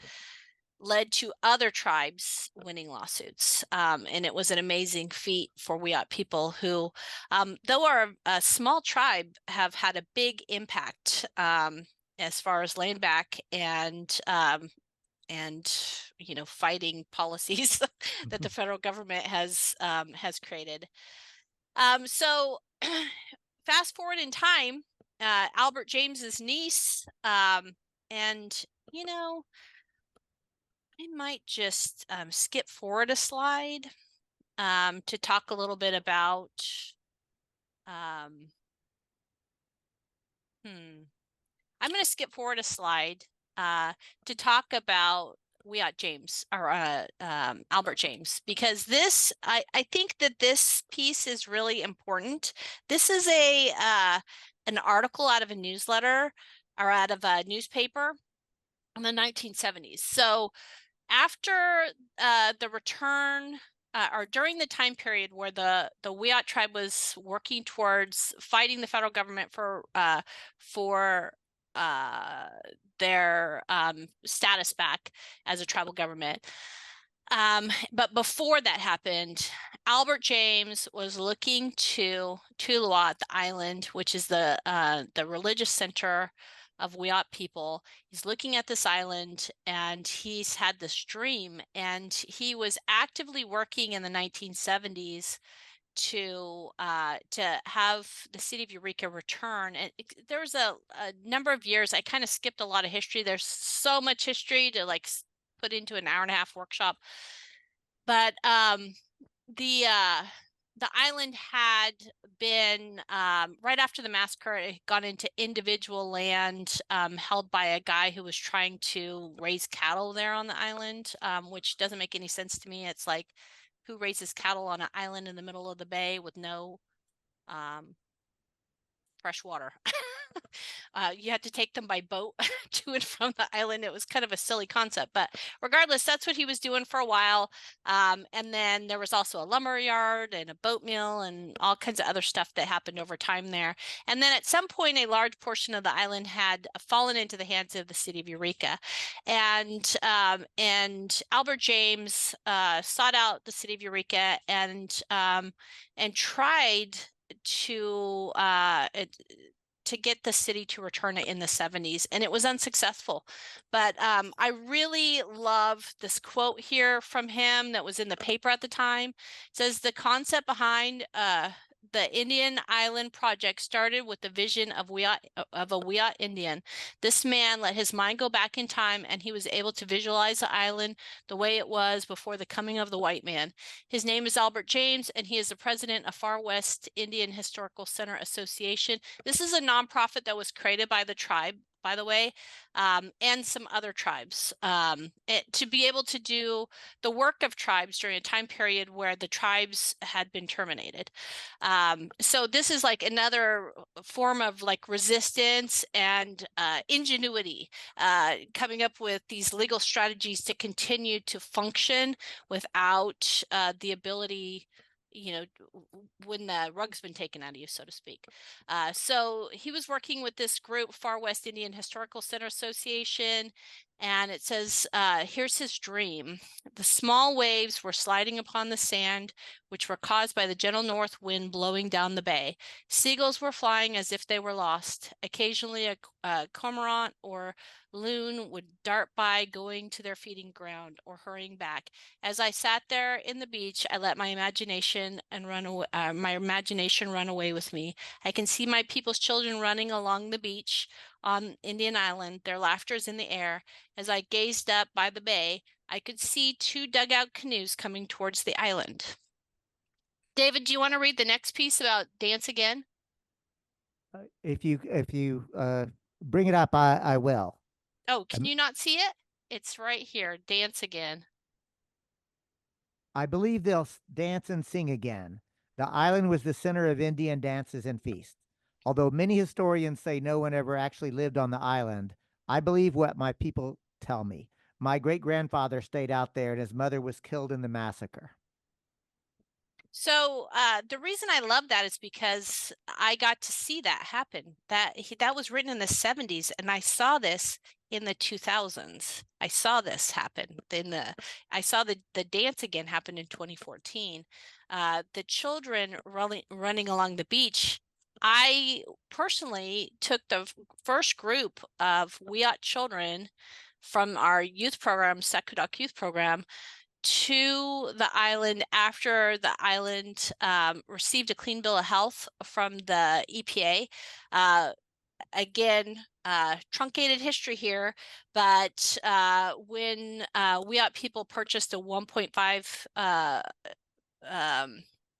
led to other tribes winning lawsuits. And it was an amazing feat for Wiyot people who, though are a small tribe, have had a big impact as far as land back and fighting policies that the federal government has created. So fast forward in time, Albert James's niece, and I might just skip forward a slide to talk a little bit about I'm going to skip forward a slide to talk about Wiyot James or Albert James, because this I think that this piece is really important. This is a an article out of a newsletter or out of a newspaper in the 1970s. So after the return or during the time period where the Wiyot tribe was working towards fighting the federal government for their status back as a tribal government. But before that happened, Albert James was looking to Tuluat, the island, which is the religious center of Wiyot people. He's looking at this island and he's had this dream, and he was actively working in the 1970s to have the city of Eureka return. And there was a number of years. I kind of skipped a lot of history. There's so much history to like put into an hour-and-a-half workshop. But the island had been right after the massacre, it had gone into individual land held by a guy who was trying to raise cattle there on the island, which doesn't make any sense to me. It's like, who raises cattle on an island in the middle of the bay with no fresh water? You had to take them by boat to and from the island. It was kind of a silly concept, but regardless, that's what he was doing for a while. And then there was also a lumber yard and a boat mill and all kinds of other stuff that happened over time there. And then at some point, a large portion of the island had fallen into the hands of the city of Eureka. And Albert James sought out the city of Eureka and tried to get the city to return it in the 70s, and it was unsuccessful. But I really love this quote here from him that was in the paper at the time. It says, the concept behind the Indian Island project started with the vision of a Wiyot Indian. This man let his mind go back in time, and he was able to visualize the island the way it was before the coming of the white man. His name is Albert James, and he is the president of Far West Indian Historical Center Association. This is a nonprofit that was created by the tribe, by the way, and some other tribes, to be able to do the work of tribes during a time period where the tribes had been terminated. So this is like another form of like resistance and ingenuity, coming up with these legal strategies to continue to function without the ability, you know, when the rug's been taken out of you, so to speak. So he was working with this group, Far West Indian Historical Center Association, and it says, here's his dream. The small waves were sliding upon the sand, which were caused by the gentle north wind blowing down the bay. Seagulls were flying as if they were lost. Occasionally a cormorant or loon would dart by, going to their feeding ground or hurrying back. As I sat there in the beach, I let my imagination run away with me. I can see my people's children running along the beach on Indian Island. Their laughter is in the air. As I gazed up by the bay, I could see two dugout canoes coming towards the island. David, do you want to read the next piece about Dance Again? If you bring it up, I will. Oh, can you not see it? It's right here. Dance Again. I believe they'll dance and sing again. The island was the center of Indian dances and feasts. Although many historians say no one ever actually lived on the island, I believe what my people tell me. My great-grandfather stayed out there and his mother was killed in the massacre. So the reason I love that is because I got to see that happen. That was written in the 70s, and I saw this in the 2000s. I saw this happen. I saw the Dance Again happen in 2014. The children running along the beach. I personally took the first group of Wiyot children from our youth program, Sekudok Youth Program, to the island after the island received a clean bill of health from the EPA. Again, truncated history here, but when Wiyot people purchased a 1.5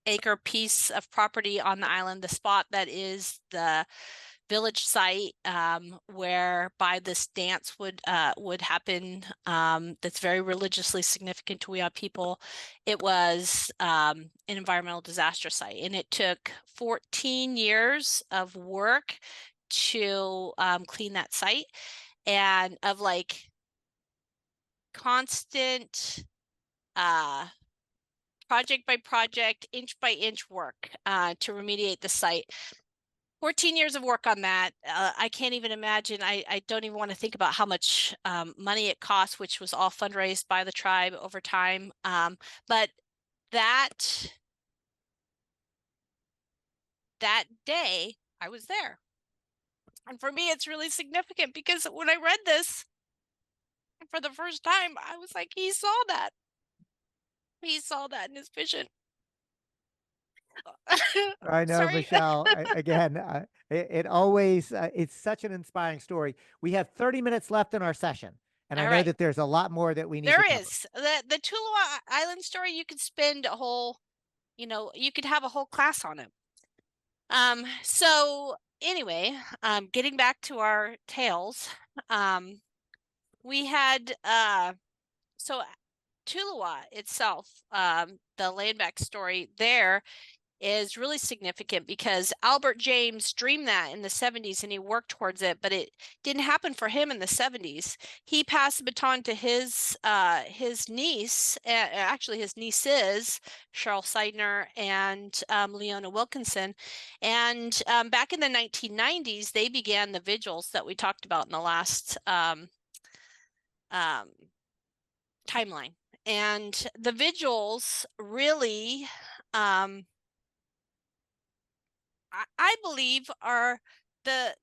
acre piece of property on the island, the spot that is the village site whereby this dance would happen. That's very religiously significant to Wiyot people. It was an environmental disaster site, and it took 14 years of work to clean that site, and of like constant project by project, inch by inch work to remediate the site. 14 years of work on that. I can't even imagine. I don't even want to think about how much money it cost, which was all fundraised by the tribe over time. But that day, I was there. And for me, it's really significant because when I read this for the first time, I was like, he saw that. He saw that in his vision. I know, Sorry. Michelle. Again, it always, it's such an inspiring story. We have 30 minutes left in our session, and I All know right. that there's a lot more that we need to There cover. is. The Tuluwa Island story, you could spend a whole, you could have a whole class on it. So anyway, getting back to our tales, we had, so Tuluwa itself, the land back story there is really significant because Albert James dreamed that in the 70s and he worked towards it, but it didn't happen for him in the 70s. He passed the baton to his niece, actually his nieces, Cheryl Seidner and Leona Wilkinson. And back in the 1990s, they began the vigils that we talked about in the last timeline. And the vigils really, I believe, are the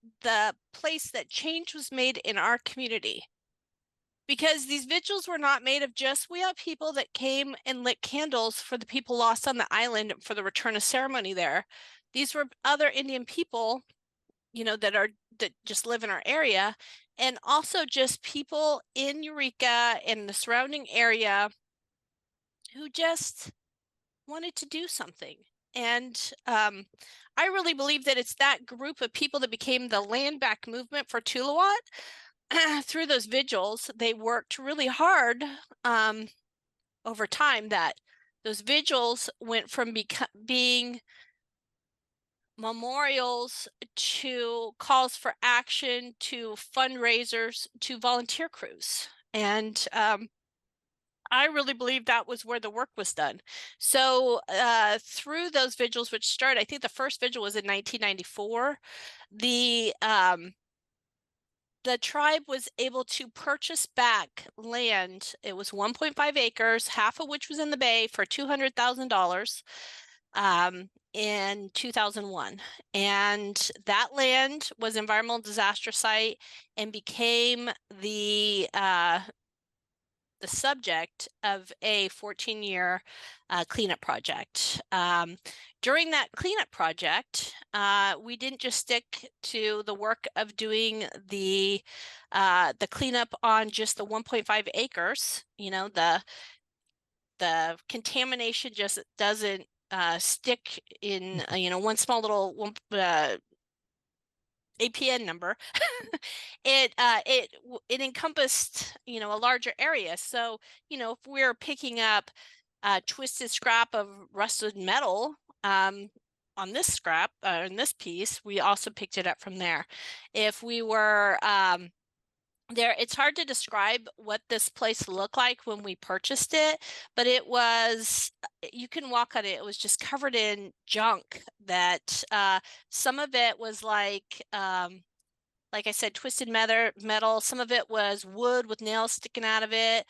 place that change was made in our community, because these vigils were not made of just Wiyot people that came and lit candles for the people lost on the island for the return of ceremony there. These were other Indian people, that just live in our area, and also just people in Eureka and the surrounding area who just wanted to do something. And I really believe that it's that group of people that became the land back movement for Tuluwat. Through those vigils, they worked really hard over time, that those vigils went from being memorials to calls for action to fundraisers to volunteer crews. And I really believe that was where the work was done. So through those vigils, which started, I think the first vigil was in 1994, the tribe was able to purchase back land. It was 1.5 acres, half of which was in the bay, for $200,000 in 2001. And that land was environmental disaster site and became the subject of a 14-year cleanup project. During that cleanup project, we didn't just stick to the work of doing the cleanup on just the 1.5 acres. The contamination just doesn't stick in one small little APN number. It encompassed a larger area. So if we're picking up twisted scrap of rusted metal on this scrap in this piece, we also picked it up from there. If we were there, it's hard to describe what this place looked like when we purchased it, but you can walk on it. It was just covered in junk that some of it was like I said, twisted metal. Some of it was wood with nails sticking out of it.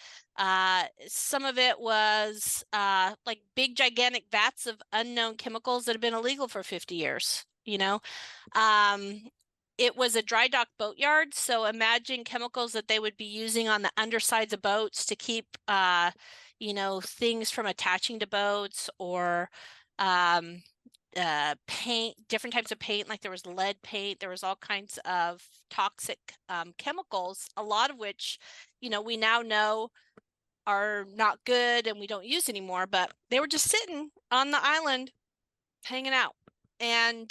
Some of it was like big, gigantic vats of unknown chemicals that have been illegal for 50 years, It was a dry dock boatyard, so imagine chemicals that they would be using on the undersides of boats to keep, things from attaching to boats, or paint, different types of paint. Like there was lead paint, there was all kinds of toxic chemicals, a lot of which, we now know are not good and we don't use anymore, but they were just sitting on the island hanging out. And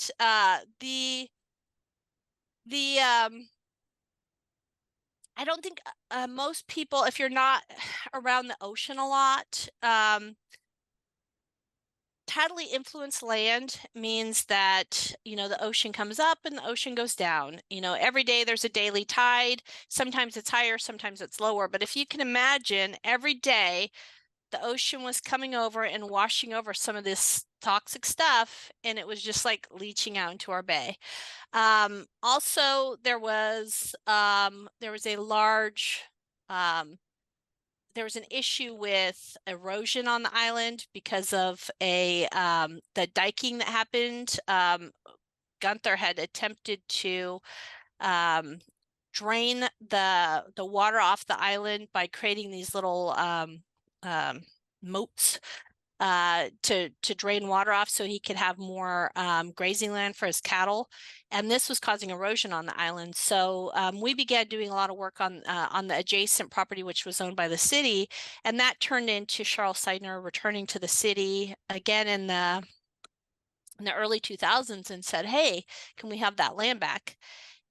the I don't think most people, if you're not around the ocean a lot, tidally influenced land means that, the ocean comes up and the ocean goes down. Every day there's a daily tide. Sometimes it's higher, sometimes it's lower. But if you can imagine, every day the ocean was coming over and washing over some of this toxic stuff, and it was just like leaching out into our bay. Also, there was a large there was an issue with erosion on the island because of the diking that happened. Gunther had attempted to drain the water off the island by creating these little moats to drain water off so he could have more grazing land for his cattle, and this was causing erosion on the island. So we began doing a lot of work on the adjacent property, which was owned by the city, and that turned into Charles Seidner returning to the city again in the early 2000s and said, "Hey, can we have that land back?"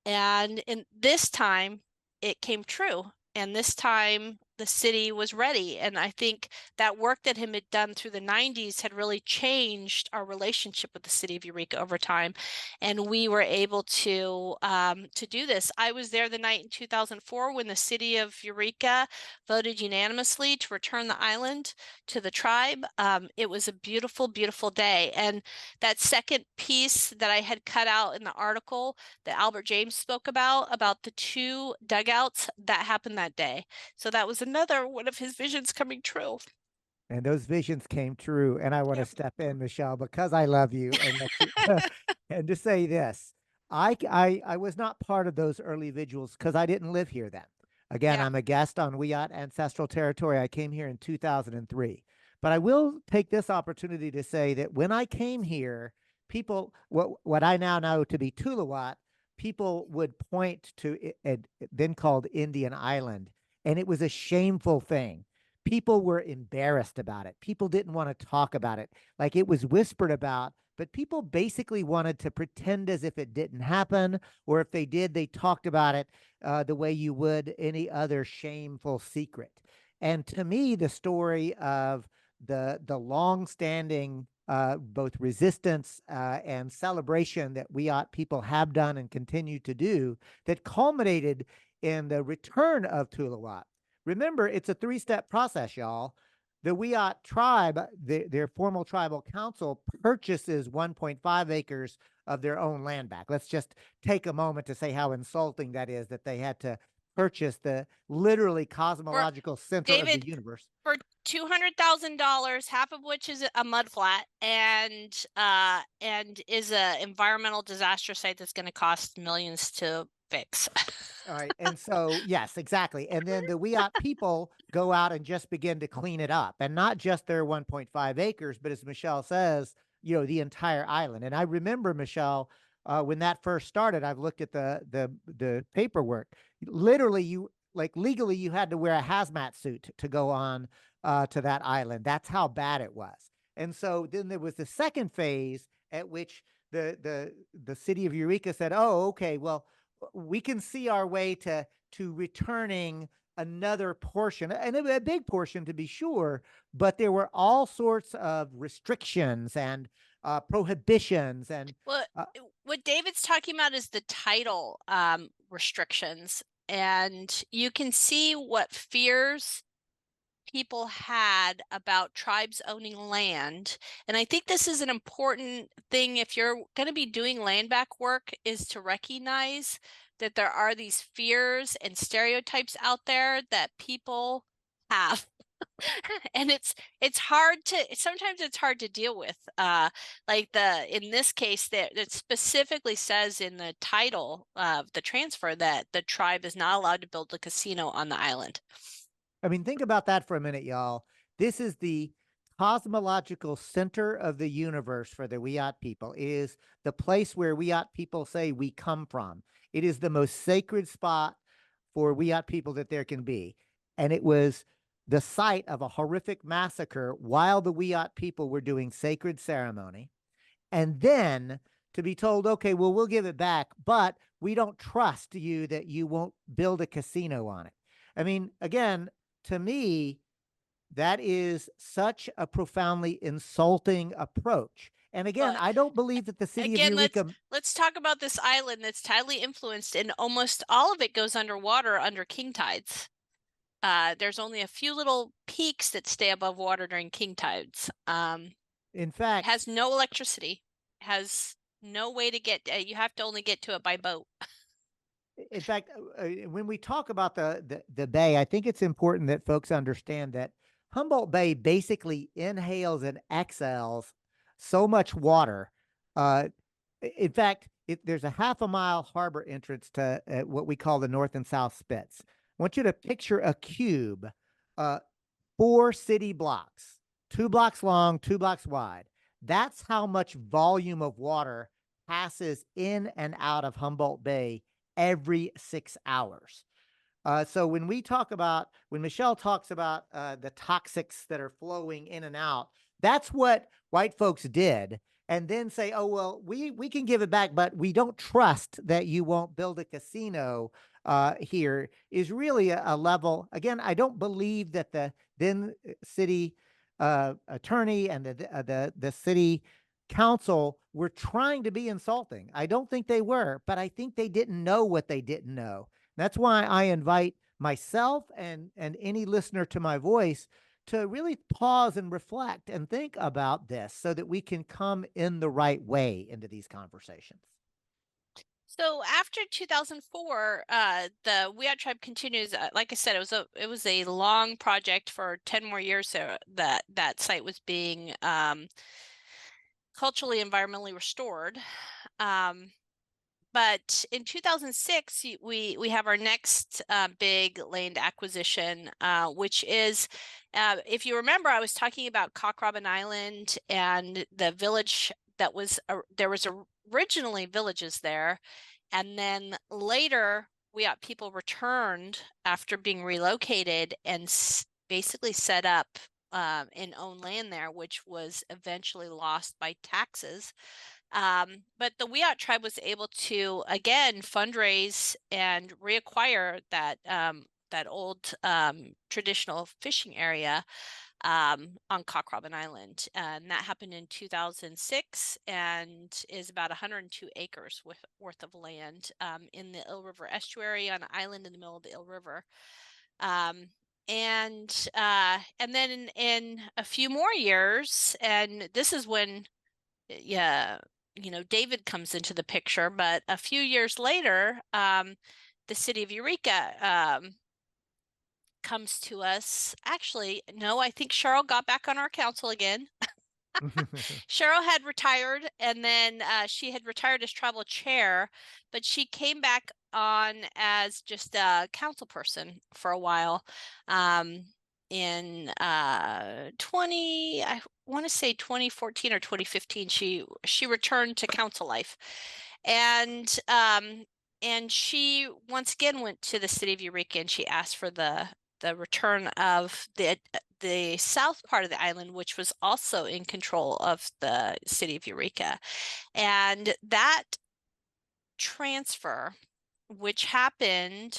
And in this time, it came true. And this time, the city was ready. And I think that work that him had done through the 90s had really changed our relationship with the city of Eureka over time. And we were able to do this. I was there the night in 2004 when the city of Eureka voted unanimously to return the island to the tribe. It was a beautiful, beautiful day. And that second piece that I had cut out in the article that Albert James spoke about the two dugouts, that happened that day. So that was another one of his visions coming true. And those visions came true. And I want to Yep. step in, Michelle, because I love you and let you, and to say this, I was not part of those early vigils because I didn't live here then. Again, Yeah. I'm a guest on Wiyot ancestral territory. I came here in 2003. But I will take this opportunity to say that when I came here, people, what I now know to be Tuluwat, people would point to it, then called Indian Island, and it was a shameful thing. People were embarrassed about it. People didn't want to talk about it. Like, it was whispered about, but people basically wanted to pretend as if it didn't happen, or if they did, they talked about it the way you would any other shameful secret. And to me, the story of the long-standing both resistance and celebration that Wiyot people have done and continue to do, that culminated in the return of Tuluwat. Remember, it's a three-step process, y'all. The Wiyot tribe, their formal tribal council, purchases 1.5 acres of their own land back. Let's just take a moment to say how insulting that is, that they had to purchase the literally cosmological center of David, the universe. For $200,000, half of which is a mud flat, and is a environmental disaster site that's going to cost millions to fix. All right. And so, yes, exactly. And then the Wiyot people go out and just begin to clean it up, and not just their 1.5 acres, but as Michelle says, the entire island. And I remember, Michelle, when that first started, I've looked at the paperwork. Literally, legally, you had to wear a hazmat suit to go on to that island. That's how bad it was. And so then there was the second phase at which the city of Eureka said, "Oh, okay, well, we can see our way to returning another portion, and a big portion to be sure, but there were all sorts of restrictions and prohibitions and what David's talking about is the title restrictions, and you can see what fears people had about tribes owning land. And I think this is an important thing if you're going to be doing land back work, is to recognize that there are these fears and stereotypes out there that people have. And it's hard to, sometimes it's hard to deal with. Like in this case, that specifically says in the title of the transfer that the tribe is not allowed to build a casino on the island. I mean, think about that for a minute, y'all. This is the cosmological center of the universe for the Wiyot people. It is the place where Wiyot people say we come from. It is the most sacred spot for Wiyot people that there can be. And it was the site of a horrific massacre while the Wiyot people were doing sacred ceremony. And then to be told, okay, well, we'll give it back, but we don't trust you that you won't build a casino on it. I mean, again, to me, that is such a profoundly insulting approach. And again, But I don't believe that the city of again, Eureka. let's talk about this island that's tidally influenced, and almost all of it goes underwater under king tides. There's only a few little peaks that stay above water during king tides. In It fact, has no electricity, has no way to get. You have to only get to it by boat. in fact, when we talk about the bay, I think it's important that folks understand that Humboldt Bay basically inhales and exhales so much water. In fact, there's a half a mile harbor entrance to what we call the North and South Spits. I want you to picture a cube, uh, 4 city blocks, 2 blocks long, 2 blocks wide. That's how much volume of water passes in and out of Humboldt Bay every 6 hours. So when Michelle talks about the toxics that are flowing in and out, that's what white folks did. And then say, oh, well, we can give it back, but we don't trust that you won't build a casino here is really a level. Again, I don't believe that the then city attorney and the city council were trying to be insulting. I don't think they were, but I think they didn't know what they didn't know. That's why I invite myself and any listener to my voice to really pause and reflect and think about this so that we can come in the right way into these conversations. So after 2004, the Wiyot Tribe continues. Like I said, it was a long project for 10 more years. So that site was being culturally, environmentally restored. But in 2006, we have our next big land acquisition, which is, if you remember, I was talking about Cock Robin Island and the village that was there was originally villages there, and then later people returned after being relocated and basically set up and own land there, which was eventually lost by taxes. But the Wiyot tribe was able to again fundraise and reacquire that old traditional fishing area on Cock Robin Island, and that happened in 2006, and is about 102 acres worth of land in the Ill River estuary on an island in the middle of the Ill River. And then in a few more years, and this is when, yeah, David comes into the picture, but a few years later, the city of Eureka comes to us. Actually, no, I think Shou'r got back on our council again. Shou'r had retired, and then she had retired as tribal chair, but she came back on as just a council person for a while. In I want to say 2014 or 2015, she returned to council life, and she once again went to the city of Eureka, and she asked for the return of the south part of the island, which was also in control of the city of Eureka. And that transfer, which happened,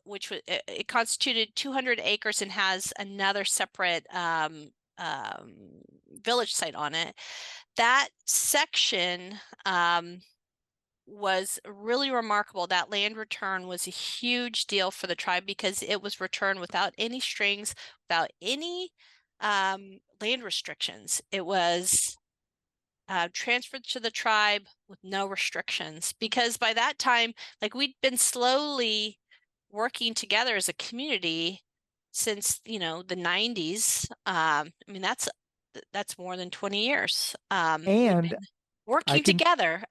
which was it constituted 200 acres and has another separate village site on it. That section was really remarkable. That land return was a huge deal for the tribe because it was returned without any strings, without any land restrictions. It was transferred to the tribe with no restrictions, because by that time, like, we'd been slowly working together as a community since the 90s. I mean, that's more than 20 years. And working together.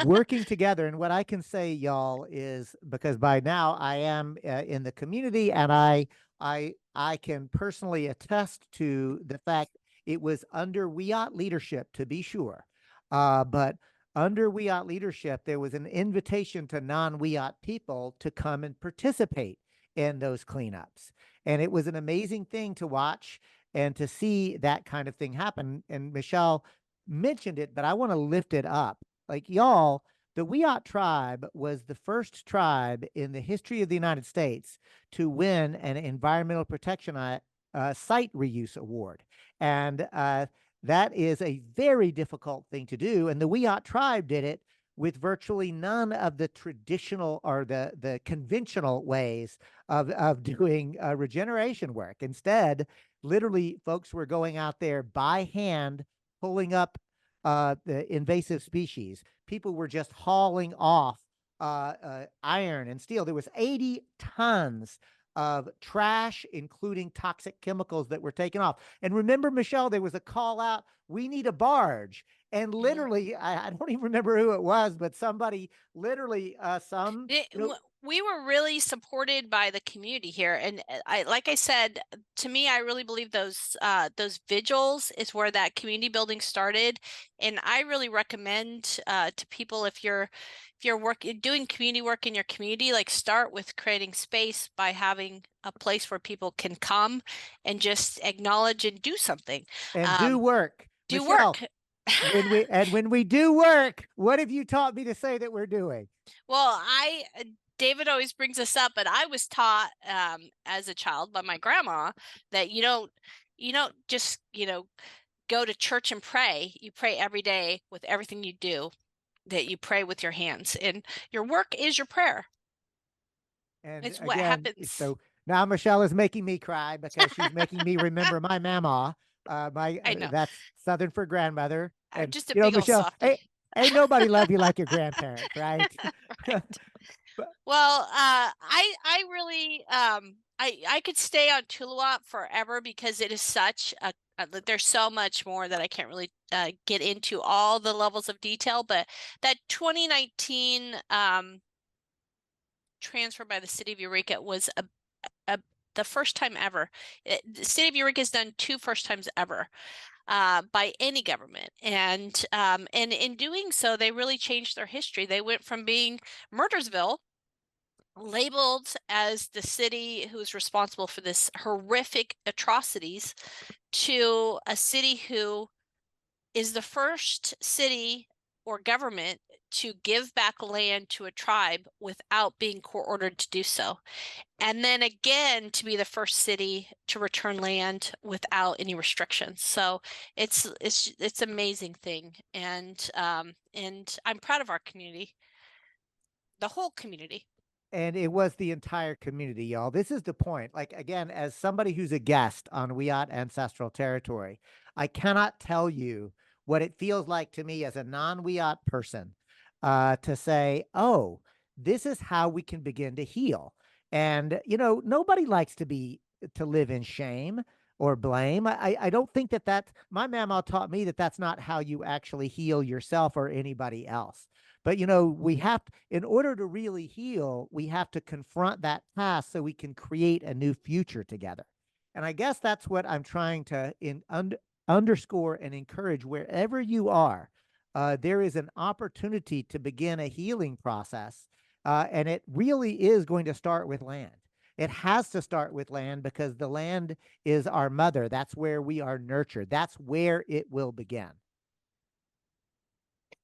Working together. And what I can say, y'all, is because by now I am in the community, and I can personally attest to the fact it was under Wiyot leadership, to be sure. But under Wiyot leadership, there was an invitation to non-Wiyot people to come and participate in those cleanups. And it was an amazing thing to watch and to see that kind of thing happen. And Michelle, mentioned it, but I want to lift it up. Like y'all, the Wiyot tribe was the first tribe in the history of the United States to win an environmental protection site reuse award. And that is a very difficult thing to do. And the Wiyot tribe did it with virtually none of the traditional or the conventional ways of doing regeneration work. Instead, literally, folks were going out there by hand, pulling up the invasive species. People were just hauling off iron and steel. There was 80 tons of trash, including toxic chemicals that were taken off. And remember, Michelle, there was a call out, we need a barge. And literally, I don't even remember who it was, but somebody literally, We were really supported by the community here, and like I said, to me, I really believe those vigils is where that community building started, and I really recommend to people, if you're doing community work in your community, like start with creating space by having a place where people can come and just acknowledge and do something. And do work. Do Michelle, work. when we do work, what have you taught me to say that we're doing? Well, David always brings this up, but I was taught as a child by my grandma that you don't just go to church and pray. You pray every day with everything you do, that you pray with your hands, and your work is your prayer. And it's again, what happens. So now Michelle is making me cry because she's making me remember my mama. I know. That's Southern for grandmother. And just a big old Michelle, softie. ain't nobody love you like your grandparents, right? Right. Well, I really I could stay on Tuluwap forever because it is such a there's so much more that I can't really get into all the levels of detail, but that 2019 transfer by the city of Eureka was the first time ever. The city of Eureka has done 2 first times ever by any government, and in doing so, they really changed their history. They went from being Murdersville, labeled as the city who's responsible for this horrific atrocities, to a city who is the first city or government to give back land to a tribe without being court ordered to do so. And then again, to be the first city to return land without any restrictions. So it's an amazing thing. And I'm proud of our community, the whole community. And it was the entire community, y'all. This is the point. Like, again, as somebody who's a guest on Wiyot ancestral territory, I cannot tell you what it feels like to me as a non-Wiyot person to say, oh, this is how we can begin to heal. And, nobody likes to live in shame or blame. I don't think that my mama taught me that that's not how you actually heal yourself or anybody else. But we have in order to really heal, we have to confront that past so we can create a new future together. And I guess that's what I'm trying to underscore and encourage wherever you are. There is an opportunity to begin a healing process, and it really is going to start with land. It has to start with land because the land is our mother. That's where we are nurtured. That's where it will begin.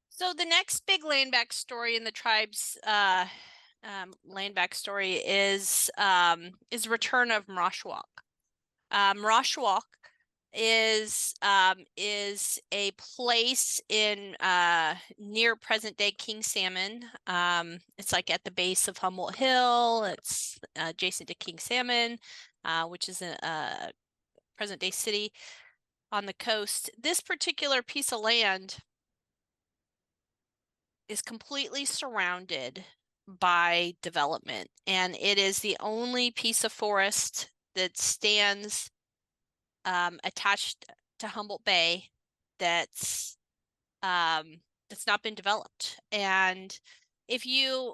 So the next big land back story in the tribe's land back story is return of Mrashwak. Mrashwak is a place in near present day King Salmon. It's like at the base of Humboldt Hill. It's adjacent to King Salmon, which is a present day city on the coast. This particular piece of land is completely surrounded by development, and it is the only piece of forest that stands attached to Humboldt Bay that's not been developed. And the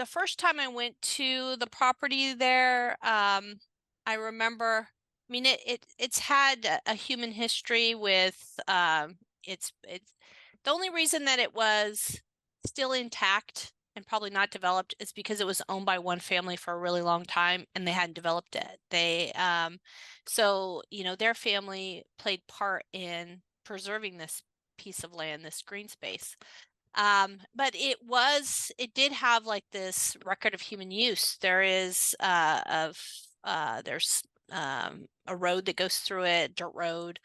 first time I went to the property there, I remember, I mean, it's had a human history with it's the only reason that it was still intact and probably not developed is because it was owned by one family for a really long time and they hadn't developed it. So their family played part in preserving this piece of land, this green space. But it did have like this record of human use. There's a road that goes through it, dirt road.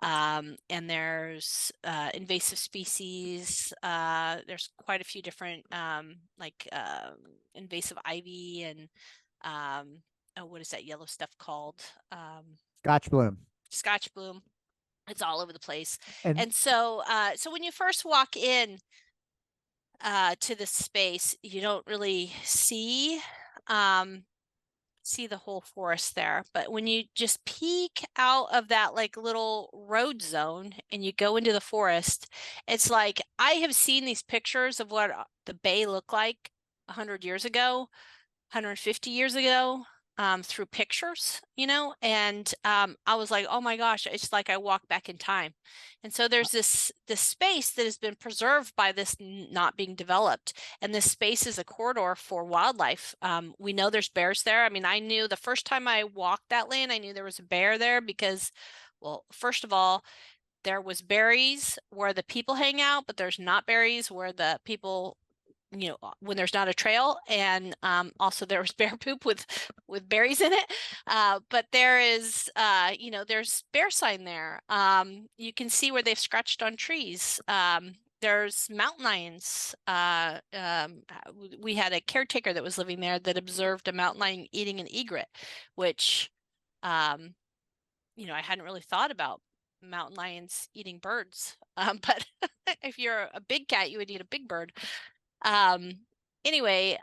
And there's invasive species. There's quite a few different invasive ivy and what is that yellow stuff called? Scotch bloom. Scotch bloom. It's all over the place. And And so when you first walk in to this space, you don't really see the whole forest there. But when you just peek out of that like little road zone and you go into the forest, it's like I have seen these pictures of what the bay looked like 100 years ago, 150 years ago, through pictures, and I was like, oh my gosh, it's like I walked back in time. And so there's this space that has been preserved by this not being developed, and this space is a corridor for wildlife. We know there's bears there. I mean, I knew the first time I walked that lane, I knew there was a bear there because, well, first of all, there was berries where the people hang out, but there's not berries where the people, when there's not a trail. And also there was bear poop with berries in it. But there is, there's bear sign there. You can see where they've scratched on trees. There's mountain lions. We had a caretaker that was living there that observed a mountain lion eating an egret, which, I hadn't really thought about mountain lions eating birds. But if you're a big cat, you would eat a big bird. Anyway,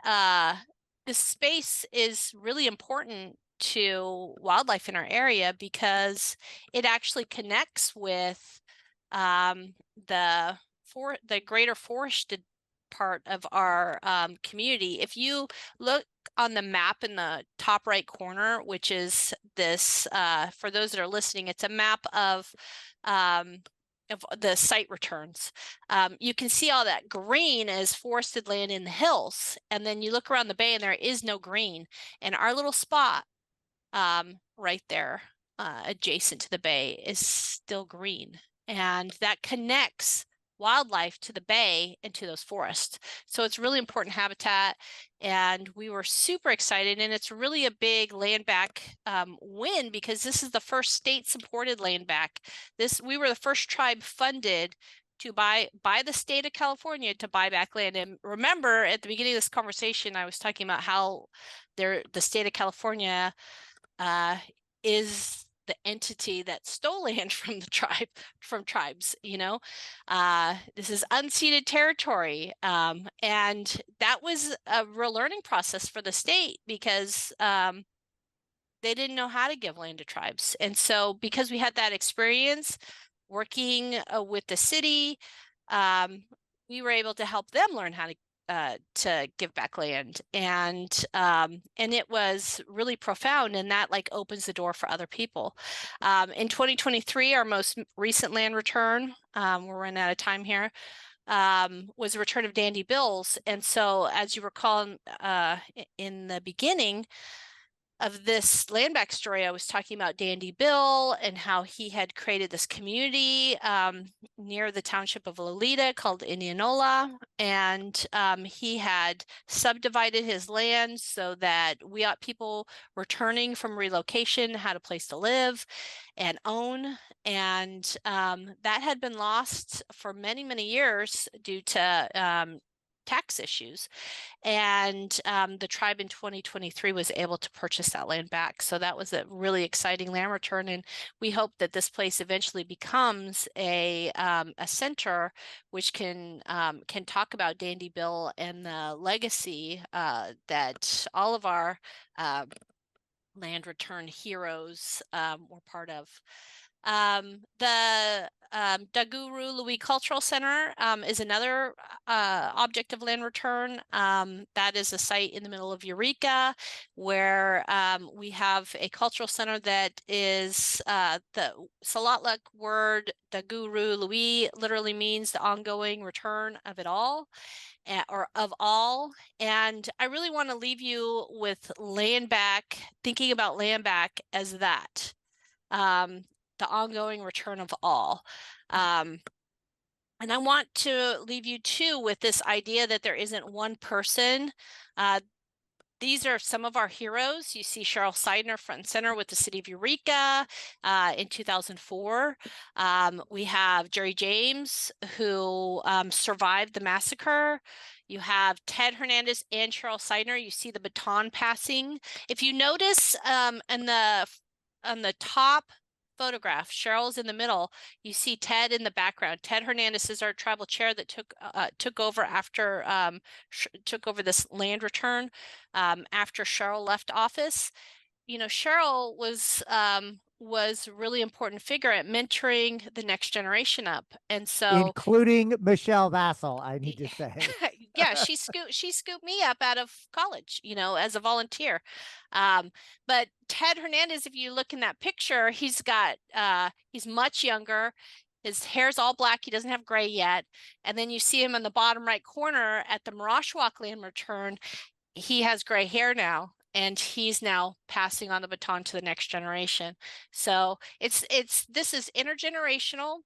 this space is really important to wildlife in our area because it actually connects with the greater forested part of our community. If you look on the map in the top right corner, which is this, for those that are listening, it's a map of the site returns. You can see all that green as forested land in the hills, and then you look around the bay and there is no green. And our little spot right there adjacent to the bay is still green, and that connects wildlife to the bay and to those forests. So it's really important habitat, and we were super excited. And it's really a big land back win because this is the first state supported land back. We were the first tribe funded to by the state of California to buy back land. And remember, at the beginning of this conversation, I was talking about how the state of California is the entity that stole land from the tribe, from tribes. This is unceded territory, and that was a real learning process for the state because they didn't know how to give land to tribes. And so because we had that experience working with the city, we were able to help them learn how to give back land, and it was really profound, and that like opens the door for other people. In 2023, our most recent land return, we're running out of time here, was the return of Dandy Bills. And so, as you recall, in the beginning of this land back story, I was talking about Dandy Bill and how he had created this community near the township of Lolita called Indianola. And he had subdivided his land so that Wiyot people returning from relocation had a place to live and own. And that had been lost for many, many years due to tax issues. And the tribe in 2023 was able to purchase that land back. So that was a really exciting land return. And we hope that this place eventually becomes a center which can talk about Dandy Bill and the legacy that all of our land return heroes were part of. The Daguru Louis Cultural Center is another object of land return. That is a site in the middle of Eureka where we have a cultural center that is the Salatluck word Daguru Louis literally means the ongoing return of it all. Or of all. And I really want to leave you with land back, thinking about land back as that, the ongoing return of all. And I want to leave you too with this idea that there isn't one person. These are some of our heroes. You see Cheryl Seidner front and center with the city of Eureka in 2004. We have Jerry James, who survived the massacre. You have Ted Hernandez and Cheryl Seidner. You see the baton passing. If you notice on the top photograph, Cheryl's in the middle. You see Ted in the background. Ted Hernandez is our tribal chair that took over after took over this land return after Cheryl left office. You know, Cheryl was a really important figure at mentoring the next generation up, and so including Michelle Vassal, I need to say. yeah, she scooped me up out of college, you know, as a volunteer. But Ted Hernandez, if you look in that picture, he's much younger. His hair's all black. He doesn't have gray yet. And then you see him in the bottom right corner at the Marashwak land return. He has gray hair now, and he's now passing on the baton to the next generation. So this is intergenerational.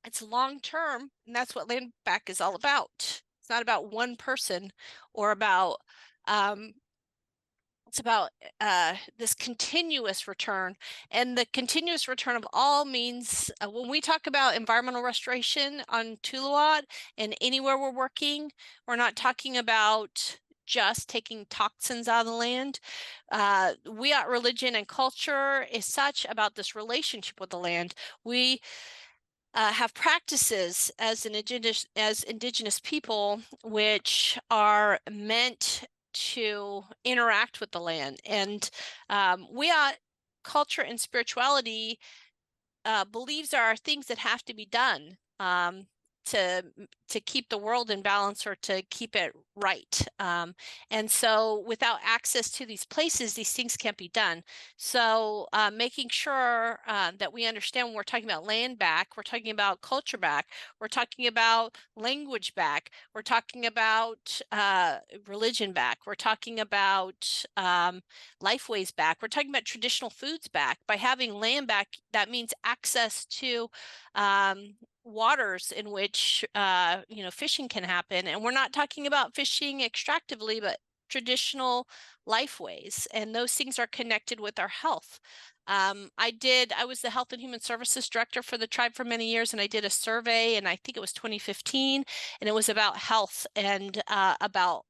It's long term, and that's what land back is all about. It's not about one person or about it's about this continuous return, and the continuous return of all means when we talk about environmental restoration on Tuluat and anywhere we're working, we're not talking about just taking toxins out of the land. Wiyot religion and culture is such about this relationship with the land. We have practices as indigenous people which are meant to interact with the land, and Wiyot culture and spirituality believes there are things that have to be done to keep the world in balance or to keep it right. And so without access to these places, these things can't be done. So making sure that we understand when we're talking about land back, we're talking about culture back, we're talking about language back, we're talking about religion back, we're talking about lifeways back, we're talking about traditional foods back. By having land back, that means access to waters in which fishing can happen, and we're not talking about fishing extractively, but traditional lifeways, and those things are connected with our health. I was the health and human services director for the tribe for many years, and I did a survey, and I think it was 2015, and it was about health and about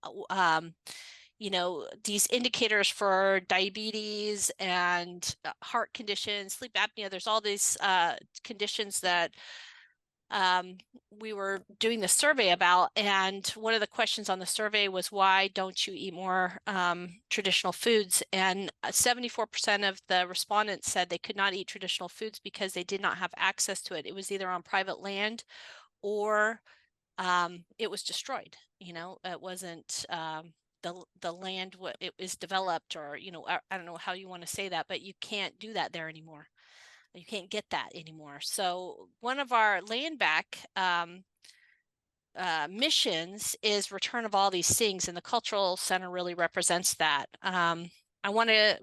these indicators for diabetes and heart conditions, sleep apnea. There's all these conditions that we were doing the survey about, and one of the questions on the survey was, why don't you eat more traditional foods? And 74% of the respondents said they could not eat traditional foods because they did not have access to it. It was either on private land or it was destroyed. It wasn't the land it was developed, or I don't know how you want to say that, but you can't do that there anymore. You can't get that anymore. So one of our land back missions is return of all these things, and the cultural center really represents that.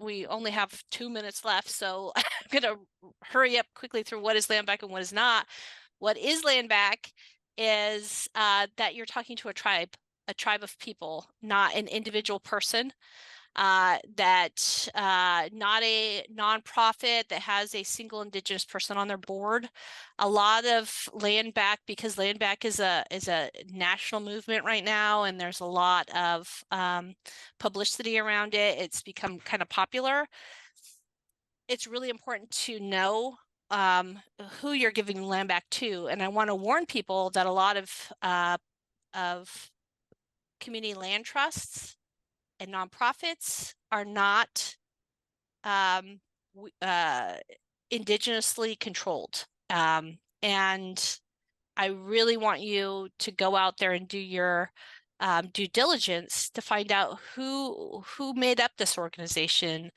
We only have 2 minutes left, so I'm going to hurry up quickly through what is land back and what is not. What is land back is that you're talking to a tribe of people, not an individual person. That not a nonprofit that has a single indigenous person on their board. A lot of land back, because land back is a national movement right now, and there's a lot of publicity around it. It's become kind of popular. It's really important to know who you're giving land back to, and I want to warn people that a lot of community land trusts and nonprofits are not indigenously controlled. And I really want you to go out there and do your due diligence to find out who made up this organization.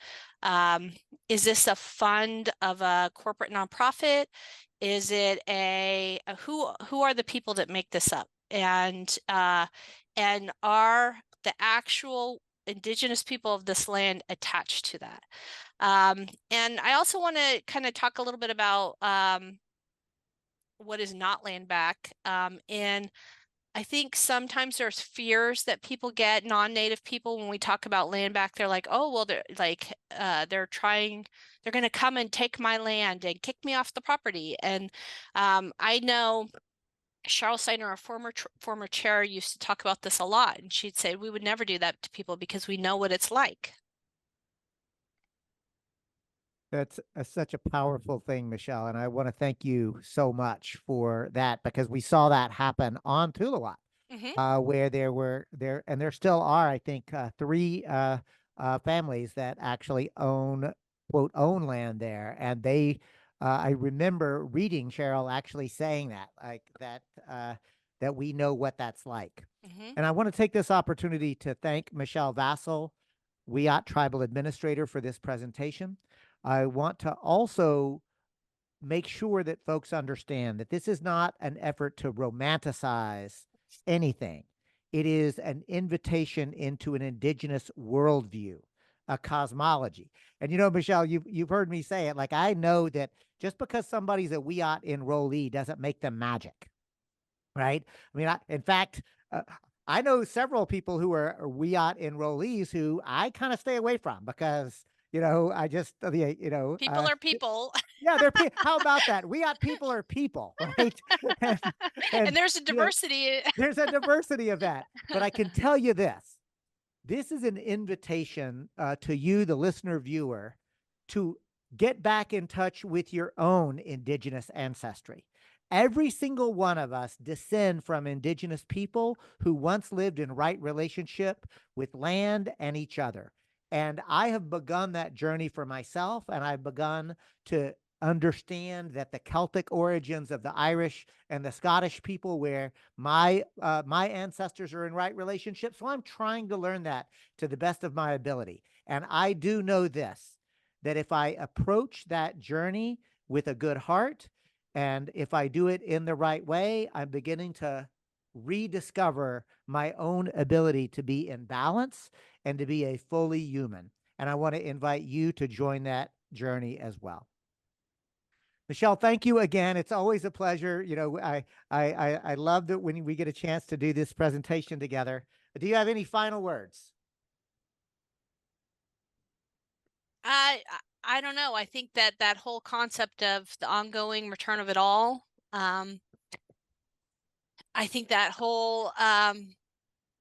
Is this a fund of a corporate nonprofit? Is it who are the people that make this up? And are the actual indigenous people of this land attached to that? And I also want to kind of talk a little bit about what is not land back. And I think sometimes there's fears that people get, non-native people, when we talk about land back, they're like, oh, well, they're like, they're going to come and take my land and kick me off the property. And I know Cheryl Steiner, our former chair, used to talk about this a lot, and she'd say we would never do that to people because we know what it's like. That's such a powerful thing, Michelle. And I want to thank you so much for that, because we saw that happen on Tuluwat, where and there still are, I think, three families that actually own land there. And I remember reading Cheryl actually saying that, like that we know what that's like. And I want to take this opportunity to thank Michelle Vassal, Wiyot Tribal Administrator, for this presentation. I want to also make sure that folks understand that this is not an effort to romanticize anything. It is an invitation into an indigenous worldview, a cosmology. And Michelle, you've heard me say it. Like, I know that just because somebody's a Wiyot enrollee doesn't make them magic, right? I mean, in fact, I know several people who are Wiyot enrollees who I kind of stay away from because I just, People are people. Yeah, how about that? Wiyot people are people, right? And there's a diversity. There's a diversity of that. But I can tell you this. This is an invitation to you, the listener viewer, to get back in touch with your own indigenous ancestry. Every single one of us descend from indigenous people who once lived in right relationship with land and each other. And I have begun that journey for myself, and I've begun to understand that the Celtic origins of the Irish and the Scottish people, where my ancestors are in right relationship. So I'm trying to learn that to the best of my ability. And I do know this, that if I approach that journey with a good heart, and if I do it in the right way, I'm beginning to rediscover my own ability to be in balance and to be a fully human. And I want to invite you to join that journey as well. Michelle, thank you again. It's always a pleasure. I love that when we get a chance to do this presentation together. Do you have any final words? I don't know. I think that whole concept of the ongoing return of it all, I think that whole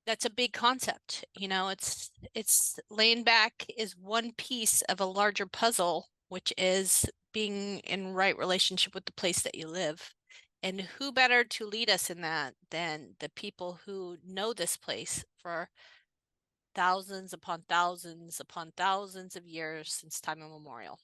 that's a big concept. It's laying back is one piece of a larger puzzle, which is being in right relationship with the place that you live. And who better to lead us in that than the people who know this place for thousands upon thousands upon thousands of years since time immemorial.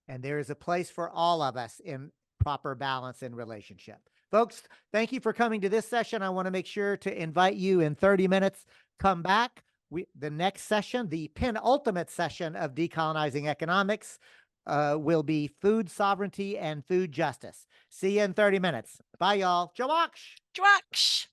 And there is a place for all of us in proper balance in relationship. Folks, thank you for coming to this session. I want to make sure to invite you in 30 minutes. Come back. The next session, the penultimate session of Decolonizing Economics, will be food sovereignty and food justice. See you in 30 minutes. Bye, y'all. Jawaksh. Jawaksh.